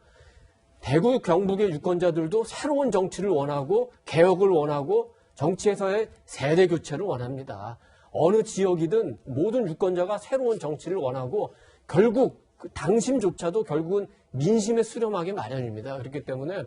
대구 경북의 유권자들도 새로운 정치를 원하고 개혁을 원하고 정치에서의 세대 교체를 원합니다. 어느 지역이든 모든 유권자가 새로운 정치를 원하고 결국 당심조차도 결국은 민심에 수렴하기 마련입니다. 그렇기 때문에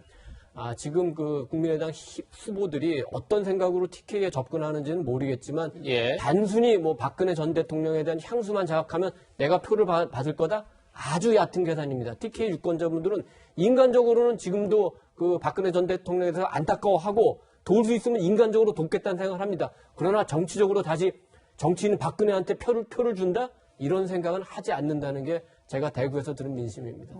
지금 국민의당 후보들이 어떤 생각으로 TK에 접근하는지는 모르겠지만 단순히 박근혜 전 대통령에 대한 향수만 자극하면 내가 표를 받을 거다? 아주 얕은 계산입니다. TK 유권자분들은 인간적으로는 지금도 박근혜 전 대통령에 대해서 안타까워하고 도울 수 있으면 인간적으로 돕겠다는 생각을 합니다. 그러나 정치적으로 다시 정치인은 박근혜한테 표를 준다? 이런 생각은 하지 않는다는 게 제가 대구에서 들은 민심입니다.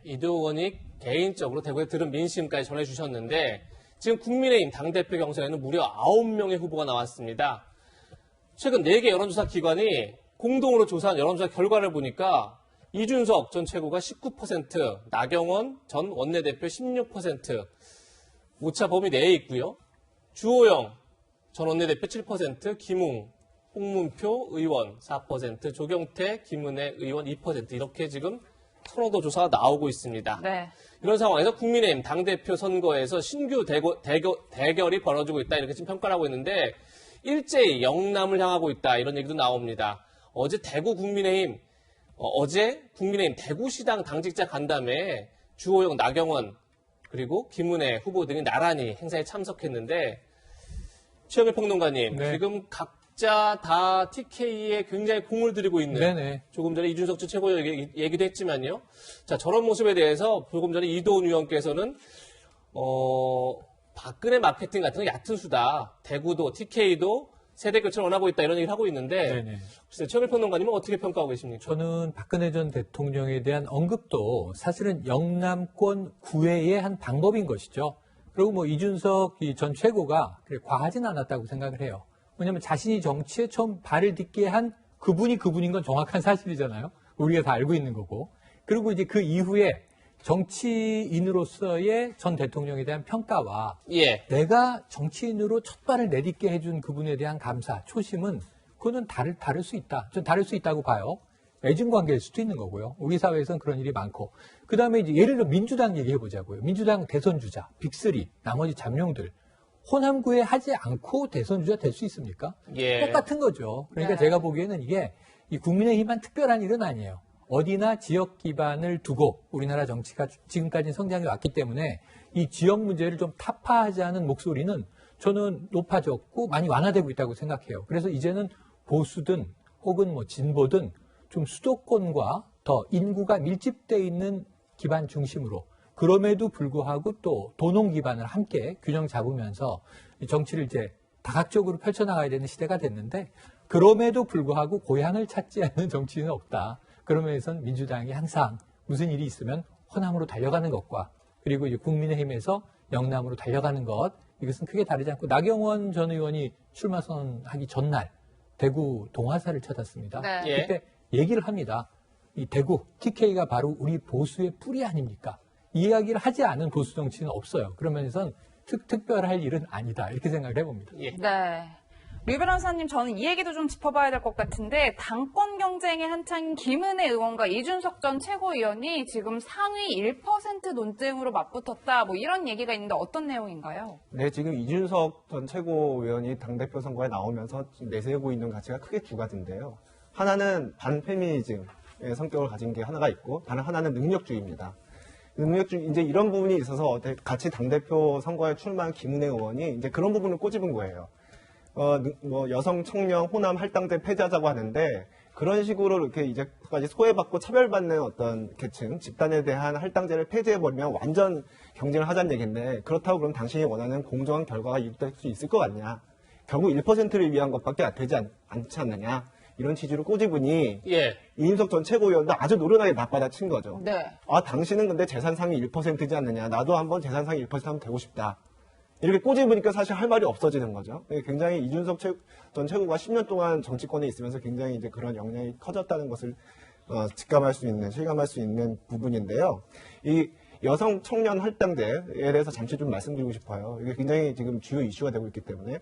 이도 의원이 개인적으로 대구에 들은 민심까지 전해주셨는데 지금 국민의힘 당대표 경선에는 무려 9명의 후보가 나왔습니다. 최근 4개 여론조사 기관이 공동으로 조사한 여론조사 결과를 보니까 이준석 전 최고가 19%, 나경원 전 원내대표 16%, 오차 범위 내에 있고요. 주호영 전 원내대표 7%, 김웅, 홍문표 의원 4%, 조경태, 김은혜 의원 2% 이렇게 지금 선호도 조사가 나오고 있습니다. 네. 이런 상황에서 국민의힘 당대표 선거에서 신규 대결이 벌어지고 있다 이렇게 지금 평가를 하고 있는데 일제히 영남을 향하고 있다 이런 얘기도 나옵니다. 어제 국민의힘 대구시당 당직자 간담회에 주호영, 나경원 그리고 김은혜 후보 등이 나란히 행사에 참석했는데 최영일 평론가님 네. 지금 각자 다 TK에 굉장히 공을 들이고 있는 네네. 조금 전에 이준석 전 최고위원 얘기도 했지만요. 자, 저런 모습에 대해서 조금 전에 이도훈 의원께서는 박근혜 마케팅 같은 거 얕은 수다. 대구도 TK도 세대 교체를 원하고 있다 이런 얘기를 하고 있는데 네네. 글쎄 최영일 평론가님은 어떻게 평가하고 계십니까? 저는 박근혜 전 대통령에 대한 언급도 사실은 영남권 구애의 한 방법인 것이죠. 그리고 뭐 이준석 전 최고가 그래 과하진 않았다고 생각을 해요. 왜냐하면 자신이 정치에 처음 발을 딛게 한 그분인 건 정확한 사실이잖아요. 우리가 다 알고 있는 거고. 그리고 이제 그 이후에 정치인으로서의 전 대통령에 대한 평가와 내가 정치인으로 첫 발을 내딛게 해준 그분에 대한 감사, 초심은 그거는 다를 수 있다. 전 다를 수 있다고 봐요. 애증 관계일 수도 있는 거고요. 우리 사회에서는 그런 일이 많고. 그 다음에 이제 예를 들어 민주당 얘기해 보자고요. 민주당 대선 주자, 빅3, 나머지 잠룡들. 호남구에 하지 않고 대선 주자 될 수 있습니까? 똑같은 거죠. 그러니까 제가 보기에는 이게 이 국민의힘한 특별한 일은 아니에요. 어디나 지역 기반을 두고 우리나라 정치가 지금까지 성장해 왔기 때문에 이 지역 문제를 좀 타파하자는 목소리는 저는 높아졌고 많이 완화되고 있다고 생각해요. 그래서 이제는 보수든 혹은 뭐 진보든 좀 수도권과 더 인구가 밀집되어 있는 기반 중심으로 그럼에도 불구하고 또 도농 기반을 함께 균형 잡으면서 정치를 이제 다각적으로 펼쳐나가야 되는 시대가 됐는데 그럼에도 불구하고 고향을 찾지 않는 정치인은 없다. 그러면서는 민주당이 항상 무슨 일이 있으면 호남으로 달려가는 것과 그리고 이제 국민의힘에서 영남으로 달려가는 것 이것은 크게 다르지 않고 나경원 전 의원이 출마 선언하기 전날 대구 동화사를 찾았습니다. 네. 그때 얘기를 합니다. 이 대구 TK가 바로 우리 보수의 뿌리 아닙니까? 이 이야기를 하지 않은 보수 정치는 없어요. 그러면서 특별할 일은 아니다 이렇게 생각을 해봅니다. 네. 류 변호사님, 저는 이 얘기도 좀 짚어봐야 될 것 같은데 당권 경쟁에 한창인 김은혜 의원과 이준석 전 최고위원이 지금 상위 1% 논쟁으로 맞붙었다. 뭐 이런 얘기가 있는데 어떤 내용인가요? 네, 지금 이준석 전 최고위원이 당대표 선거에 나오면서 지금 내세우고 있는 가치가 크게 두 가지인데요. 하나는 반페미니즘의 성격을 가진 게 하나가 있고 다른 하나는 능력주의입니다. 능력주의, 이제 이런 부분이 있어서 같이 당대표 선거에 출마한 김은혜 의원이 이제 그런 부분을 꼬집은 거예요. 뭐 여성 청년 호남 할당제 폐지하자고 하는데 그런 식으로 이렇게 이제까지 소외받고 차별받는 어떤 계층 집단에 대한 할당제를 폐지해버리면 완전 경쟁을 하자는 얘기인데 그렇다고 그럼 당신이 원하는 공정한 결과가 이룰 수 있을 것 같냐? 결국 1%를 위한 것밖에 되지 않지 않느냐? 이런 취지로 꼬집으니 이준석 전 최고위원도 아주 노련하게 맞받아친 거죠. 네. 아 당신은 근데 재산상이 1%지 않느냐? 나도 한번 재산상이 1% 하면 되고 싶다. 이렇게 꼬집으니까 사실 할 말이 없어지는 거죠. 굉장히 이준석 전 최고가 10년 동안 정치권에 있으면서 굉장히 이제 그런 영향이 커졌다는 것을 실감할 수 있는 부분인데요. 이 여성 청년 할당제에 대해서 잠시 좀 말씀드리고 싶어요. 이게 굉장히 지금 주요 이슈가 되고 있기 때문에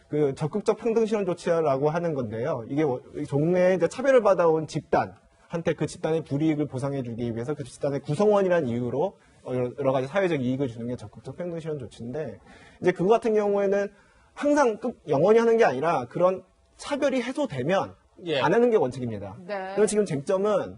그 적극적 평등 실현 조치라고 하는 건데요. 이게 종래에 이제 차별을 받아온 집단한테 그 집단의 불이익을 보상해주기 위해서 그 집단의 구성원이라는 이유로 여러 가지 사회적 이익을 주는 게 적극적 평등 실현 조치인데 이제 그거 같은 경우에는 항상 영원히 하는 게 아니라 그런 차별이 해소되면 안 하는 게 원칙입니다. 네. 그럼 지금 쟁점은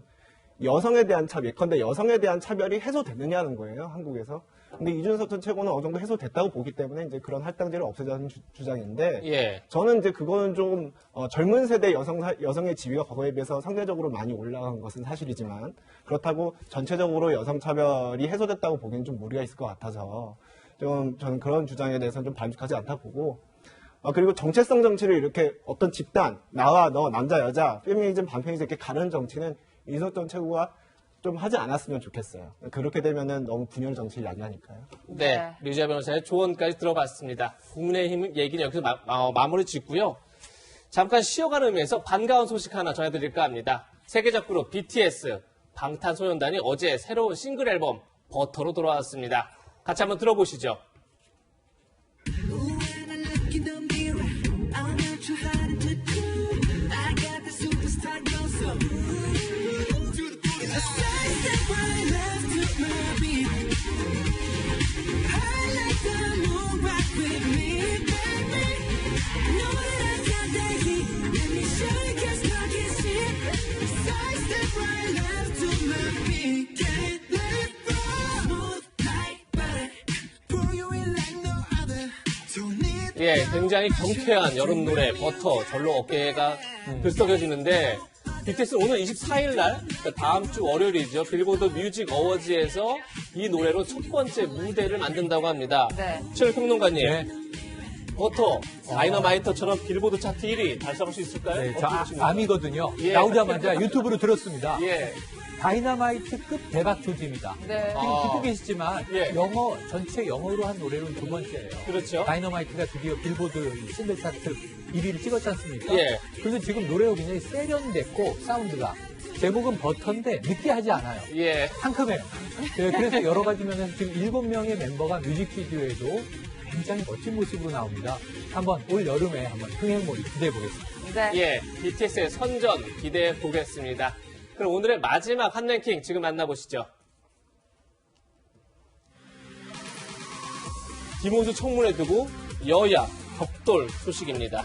여성에 대한 예컨대 여성에 대한 차별이 해소되느냐는 거예요, 한국에서. 근데 이준석 전 최고는 어느 정도 해소됐다고 보기 때문에 이제 그런 할당제를 없애자는 주장인데 저는 이제 그거는 좀 젊은 세대 여성의 지위가 과거에 비해서 상대적으로 많이 올라간 것은 사실이지만 그렇다고 전체적으로 여성 차별이 해소됐다고 보기에는 좀 무리가 있을 것 같아서 좀 저는 그런 주장에 대해서는 좀 바람직하지 않다 보고 그리고 정체성 정치를 이렇게 어떤 집단 나와 너 남자 여자 페미니즘 반페미니즘 이렇게 가는 정치는 이준석 전 최고가 좀 하지 않았으면 좋겠어요. 그렇게 되면은 너무 분열 정치를 야기하니까요. 네, 류지아 변호사의 조언까지 들어봤습니다. 국민의힘 얘기는 여기서 마무리 짓고요. 잠깐 쉬어가는 의미에서 반가운 소식 하나 전해드릴까 합니다. 세계적 그룹 BTS 방탄소년단이 어제 새로운 싱글 앨범 버터로 돌아왔습니다. 같이 한번 들어보시죠. 예, 굉장히 경쾌한 여름 노래 버터 절로 어깨가 들썩여지는데 BTS는 오늘 24일 날 다음 주 월요일이죠. 빌보드 뮤직 어워즈에서 이 노래로 첫 번째 무대를 만든다고 합니다. 네. 최일 평론가님. 버터, 다이너마이터처럼 빌보드 차트 1위 달성할 수 있을까요? 네, 저 암이거든요. 예. 나오자마자 유튜브로 들었습니다. 예. 다이너마이트급 대박 조짐이다. 네. 지금 듣고 계시지만 예. 영어 전체 영어로 한 노래는 두 번째예요. 그렇죠. 다이너마이트가 드디어 빌보드 싱글 차트 1위를 찍었지 않습니까? 예. 그래서 지금 노래가 굉장히 세련됐고 사운드가 제목은 버터인데 느끼하지 않아요. 예. 상큼해요. 네, 그래서 여러 가지 면에서 지금 7명의 멤버가 뮤직비디오에도 굉장히 멋진 모습으로 나옵니다. 한번 올 여름에 한번 흥행몰이 기대해 보겠습니다. 네. 예, BTS의 선전 기대해 보겠습니다. 그럼 오늘의 마지막 한 랭킹 지금 만나보시죠. 김호수 청문회 두고 여야 격돌 소식입니다.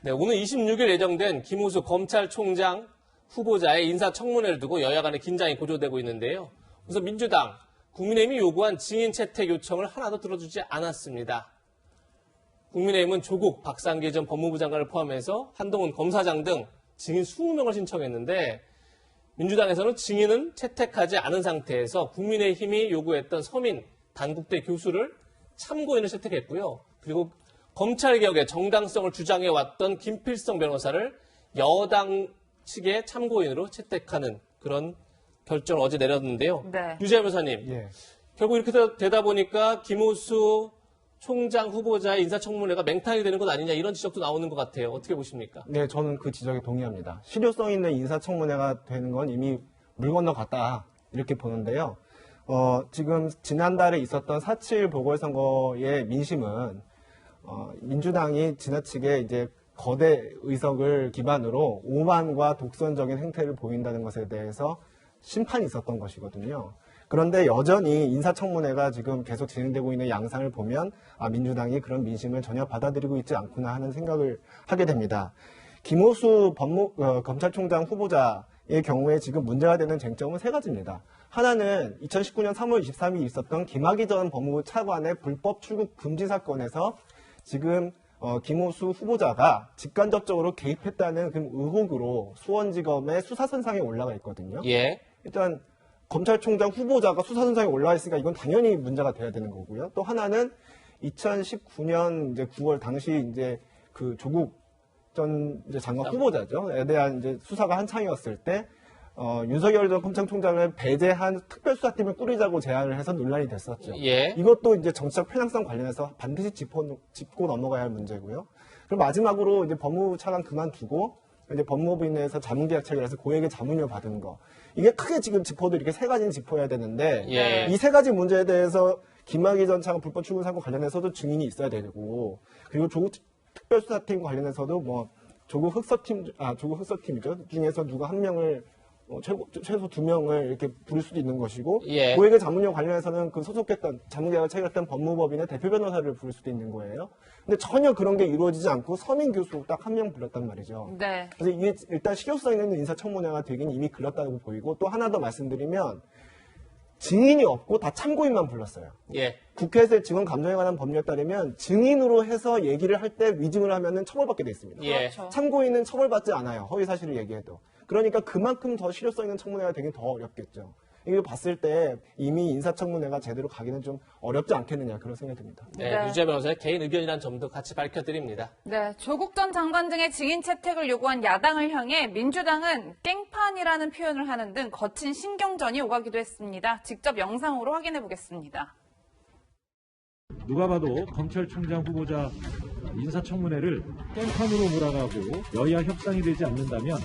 네, 오늘 26일 예정된 김호수 검찰총장 후보자의 인사청문회를 두고 여야 간의 긴장이 고조되고 있는데요. 우선 민주당, 국민의힘이 요구한 증인 채택 요청을 하나도 들어주지 않았습니다. 국민의힘은 조국, 박상기 전 법무부 장관을 포함해서 한동훈 검사장 등 증인 20명을 신청했는데 민주당에서는 증인은 채택하지 않은 상태에서 국민의힘이 요구했던 서민 단국대 교수를 참고인을 채택했고요. 그리고 검찰개혁의 정당성을 주장해왔던 김필성 변호사를 여당 측의 참고인으로 채택하는 그런 결정을 어제 내렸는데요. 네. 유재 변호사님, 예. 결국 이렇게 되다 보니까 김호수 총장 후보자의 인사청문회가 맹탕이 되는 것 아니냐 이런 지적도 나오는 것 같아요. 어떻게 보십니까? 네, 저는 그 지적에 동의합니다. 실효성 있는 인사청문회가 되는 건 이미 물 건너갔다 이렇게 보는데요. 지금 지난달에 있었던 4.7 보궐선거의 민심은 민주당이 지나치게 이제 거대 의석을 기반으로 오만과 독선적인 행태를 보인다는 것에 대해서 심판이 있었던 것이거든요. 그런데 여전히 인사청문회가 지금 계속 진행되고 있는 양상을 보면 민주당이 그런 민심을 전혀 받아들이고 있지 않구나 하는 생각을 하게 됩니다. 김호수 검찰총장 후보자의 경우에 지금 문제가 되는 쟁점은 세 가지입니다. 하나는 2019년 3월 23일 있었던 김학의 전 법무부 차관의 불법 출국 금지 사건에서 지금 김호수 후보자가 직간접적으로 개입했다는 그 의혹으로 수원지검의 수사선상에 올라가 있거든요. 예. 일단 검찰총장 후보자가 수사선상에 올라와 있으니까 이건 당연히 문제가 돼야 되는 거고요. 또 하나는 2019년 이제 9월 당시 이제 그 조국 전 이제 장관 후보자죠에 대한 이제 수사가 한창이었을 때 윤석열 전 검찰총장을 배제한 특별수사팀을 꾸리자고 제안을 해서 논란이 됐었죠. 예. 이것도 이제 정치적 편향성 관련해서 반드시 짚고 넘어가야 할 문제고요. 그리고 마지막으로 이제 법무부 차관 그만두고 이제 법무부에 내에서 자문계약 체결해서 고액의 자문료 받은 거. 이게 크게 지금 짚어도 이렇게 세 가지는 짚어야 되는데 예. 이 세 가지 문제에 대해서 김학의 전 차관 불법 출국 사건 관련해서도 증인이 있어야 되고 그리고 조국 특별수사팀 관련해서도 뭐 조국 흑서팀이죠. 중에서 누가 한 명을 최소 2명을 이렇게 부를 수도 있는 것이고 예. 고액의 자문료 관련해서는 그 소속했던 자문계약을 체결했던 법무법인의 대표 변호사를 부를 수도 있는 거예요. 근데 전혀 그런 게 이루어지지 않고 서민 교수 딱 한 명 불렀단 말이죠. 네. 그래서 이게 일단 실효성 있는 인사청문회가 되긴 이미 글렀다고 보이고 또 하나 더 말씀드리면 증인이 없고 다 참고인만 불렀어요. 예. 국회에서 직원 감정에 관한 법률에 따르면 증인으로 해서 얘기를 할 때 위증을 하면은 처벌받게 돼 있습니다. 예. 그렇죠. 참고인은 처벌받지 않아요. 허위 사실을 얘기해도. 그러니까 그만큼 더 실효성 있는 청문회가 되긴 더 어렵겠죠. 이거 봤을 때 이미 인사청문회가 제대로 가기는 좀 어렵지 않겠느냐 그런 생각이 듭니다. 네, 네. 유재 변호사의 개인 의견이라는 점도 같이 밝혀드립니다. 네, 조국 전 장관 등의 증인 채택을 요구한 야당을 향해 민주당은 깽판이라는 표현을 하는 등 거친 신경전이 오가기도 했습니다. 직접 영상으로 확인해 보겠습니다. 누가 봐도 검찰총장 후보자 인사청문회를 깽판으로 몰아가고 여야 협상이 되지 않는다면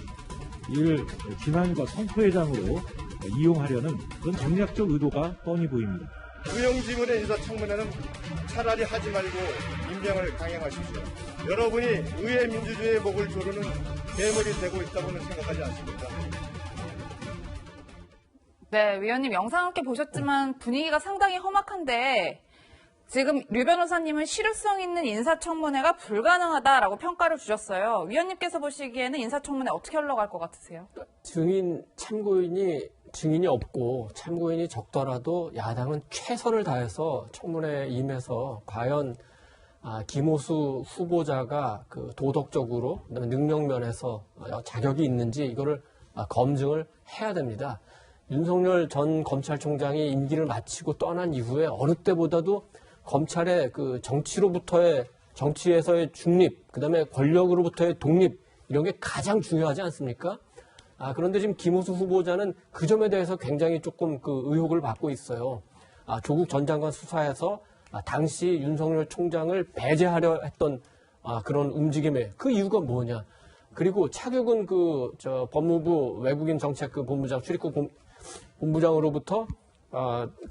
이를 비난과 성토회장으로 이용하려는 그런 전략적 의도가 뻔히 보입니다. 무용지물의 인사청문회는 차라리 하지 말고 임명을 강행하십시오. 여러분이 의회 민주주의의 목을 조르는 괴물이 되고 있다고는 생각하지 않습니까? 네, 위원님 영상 함께 보셨지만 분위기가 상당히 험악한데 지금 류 변호사님은 실효성 있는 인사청문회가 불가능하다라고 평가를 주셨어요. 위원님께서 보시기에는 인사청문회 어떻게 흘러갈 것 같으세요? 증인 참고인이 증인이 없고 참고인이 적더라도 야당은 최선을 다해서 청문회에 임해서 과연 김호수 후보자가 그 도덕적으로 그다음에 능력면에서 자격이 있는지 이거를 검증을 해야 됩니다. 윤석열 전 검찰총장이 임기를 마치고 떠난 이후에 어느 때보다도 검찰의 그 정치에서의 중립, 그다음에 권력으로부터의 독립 이런 게 가장 중요하지 않습니까? 그런데 지금 김호수 후보자는 그 점에 대해서 굉장히 조금 그 의혹을 받고 있어요. 조국 전 장관 수사에서 당시 윤석열 총장을 배제하려 했던 그런 움직임에 그 이유가 뭐냐? 그리고 차규근 법무부 외국인 정책 본부장 출입국 본부장으로부터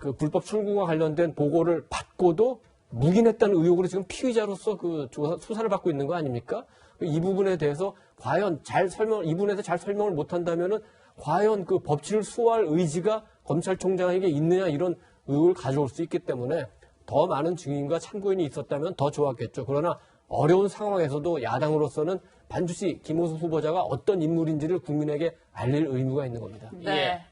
그 불법 출국과 관련된 보고를 받고도 묵인했다는 의혹으로 지금 피의자로서 그 수사를 받고 있는 거 아닙니까? 이 부분에 대해서 과연 이 부분에서 잘 설명을 못한다면은 과연 그 법치를 수호할 의지가 검찰총장에게 있느냐 이런 의혹을 가져올 수 있기 때문에 더 많은 증인과 참고인이 있었다면 더 좋았겠죠. 그러나 어려운 상황에서도 야당으로서는 반드시 김호수 후보자가 어떤 인물인지를 국민에게 알릴 의무가 있는 겁니다. 네. 예.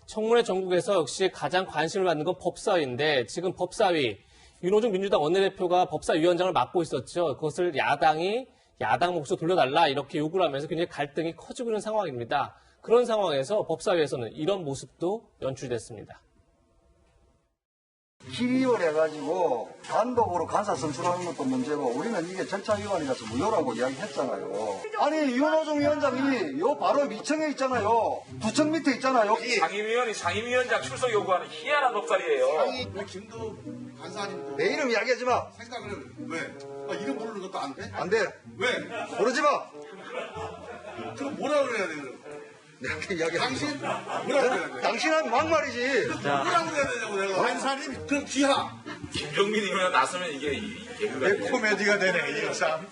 청문회 전국에서 역시 가장 관심을 받는 건 법사위인데 지금 법사위 윤호중 민주당 원내대표가 법사위원장을 맡고 있었죠. 그것을 야당이 야당 몫으로 돌려달라 이렇게 요구를 하면서 굉장히 갈등이 커지고 있는 상황입니다. 그런 상황에서 법사위에서는 이런 모습도 연출됐습니다. 기립을 해가지고 단독으로 간사 선출하는 것도 문제고 우리는 이게 절차 위반이라서 무효라고 이야기했잖아요. 아니 윤호중 위원장이 요 바로 위층에 있잖아요. 부층 밑에 있잖아요. 상임위원이 상임위원장 출석 요구하는 희한한 법살이에요. 왜 김도 간사님 내 이름 이야기하지 마. 생각을 왜? 이름 모르는 것도 안 돼? 안 돼. 왜? 모르지 마. 그럼 뭐라 그래야 돼? 내가 이야기 당신 뭐라고 해야 돼? 당신은 막말이지. 뭐라고 해야 되냐고 내가. 간사님 그럼 귀하. 김종민이면 나서면 이게 코미디가 되네 이거 참.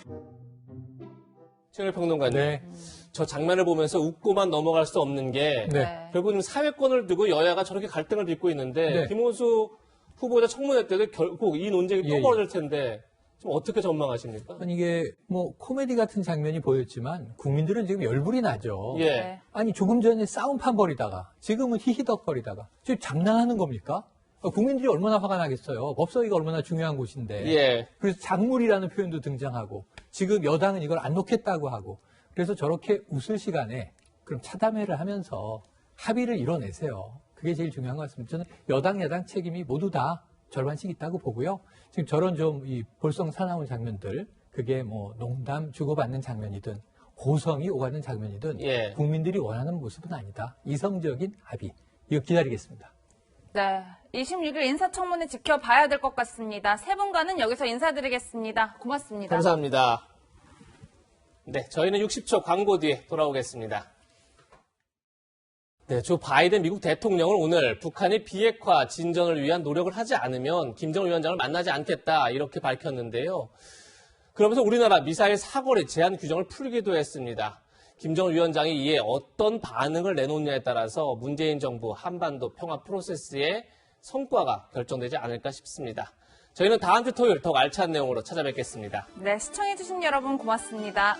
최영일 평론가님, 네. 저 장면을 보면서 웃고만 넘어갈 수 없는 게 결국은 사회권을 두고 여야가 저렇게 갈등을 빚고 있는데 네. 김호수 후보자 청문회 때도 결국 이 논쟁이 또 벌어질 텐데 좀 어떻게 전망하십니까? 아니, 이게 뭐 코미디 같은 장면이 보였지만 국민들은 지금 열불이 나죠. 예. 아니 조금 전에 싸움판 벌이다가 지금은 히히덕거리다가 지금 장난하는 겁니까? 국민들이 얼마나 화가 나겠어요. 법사위가 얼마나 중요한 곳인데. 예. 그래서 작물이라는 표현도 등장하고 지금 여당은 이걸 안 놓겠다고 하고 그래서 저렇게 웃을 시간에 그럼 차담회를 하면서 합의를 이뤄내세요. 그게 제일 중요한 것 같습니다. 저는 여당 야당 책임이 모두 다 절반씩 있다고 보고요. 지금 저런 좀 이 볼성 사나운 장면들 그게 뭐 농담 주고받는 장면이든 고성이 오가는 장면이든 예. 국민들이 원하는 모습은 아니다. 이성적인 합의. 이거 기다리겠습니다. 네. 26일 인사청문회 지켜봐야 될 것 같습니다. 세 분과는 여기서 인사드리겠습니다. 고맙습니다. 감사합니다. 네, 저희는 60초 광고 뒤에 돌아오겠습니다. 네, 조 바이든 미국 대통령은 오늘 북한이 비핵화 진전을 위한 노력을 하지 않으면 김정은 위원장을 만나지 않겠다 이렇게 밝혔는데요. 그러면서 우리나라 미사일 사거리 제한 규정을 풀기도 했습니다. 김정은 위원장이 이에 어떤 반응을 내놓느냐에 따라서 문재인 정부 한반도 평화 프로세스의 성과가 결정되지 않을까 싶습니다. 저희는 다음 주 토요일 더 알찬 내용으로 찾아뵙겠습니다. 네, 시청해주신 여러분 고맙습니다.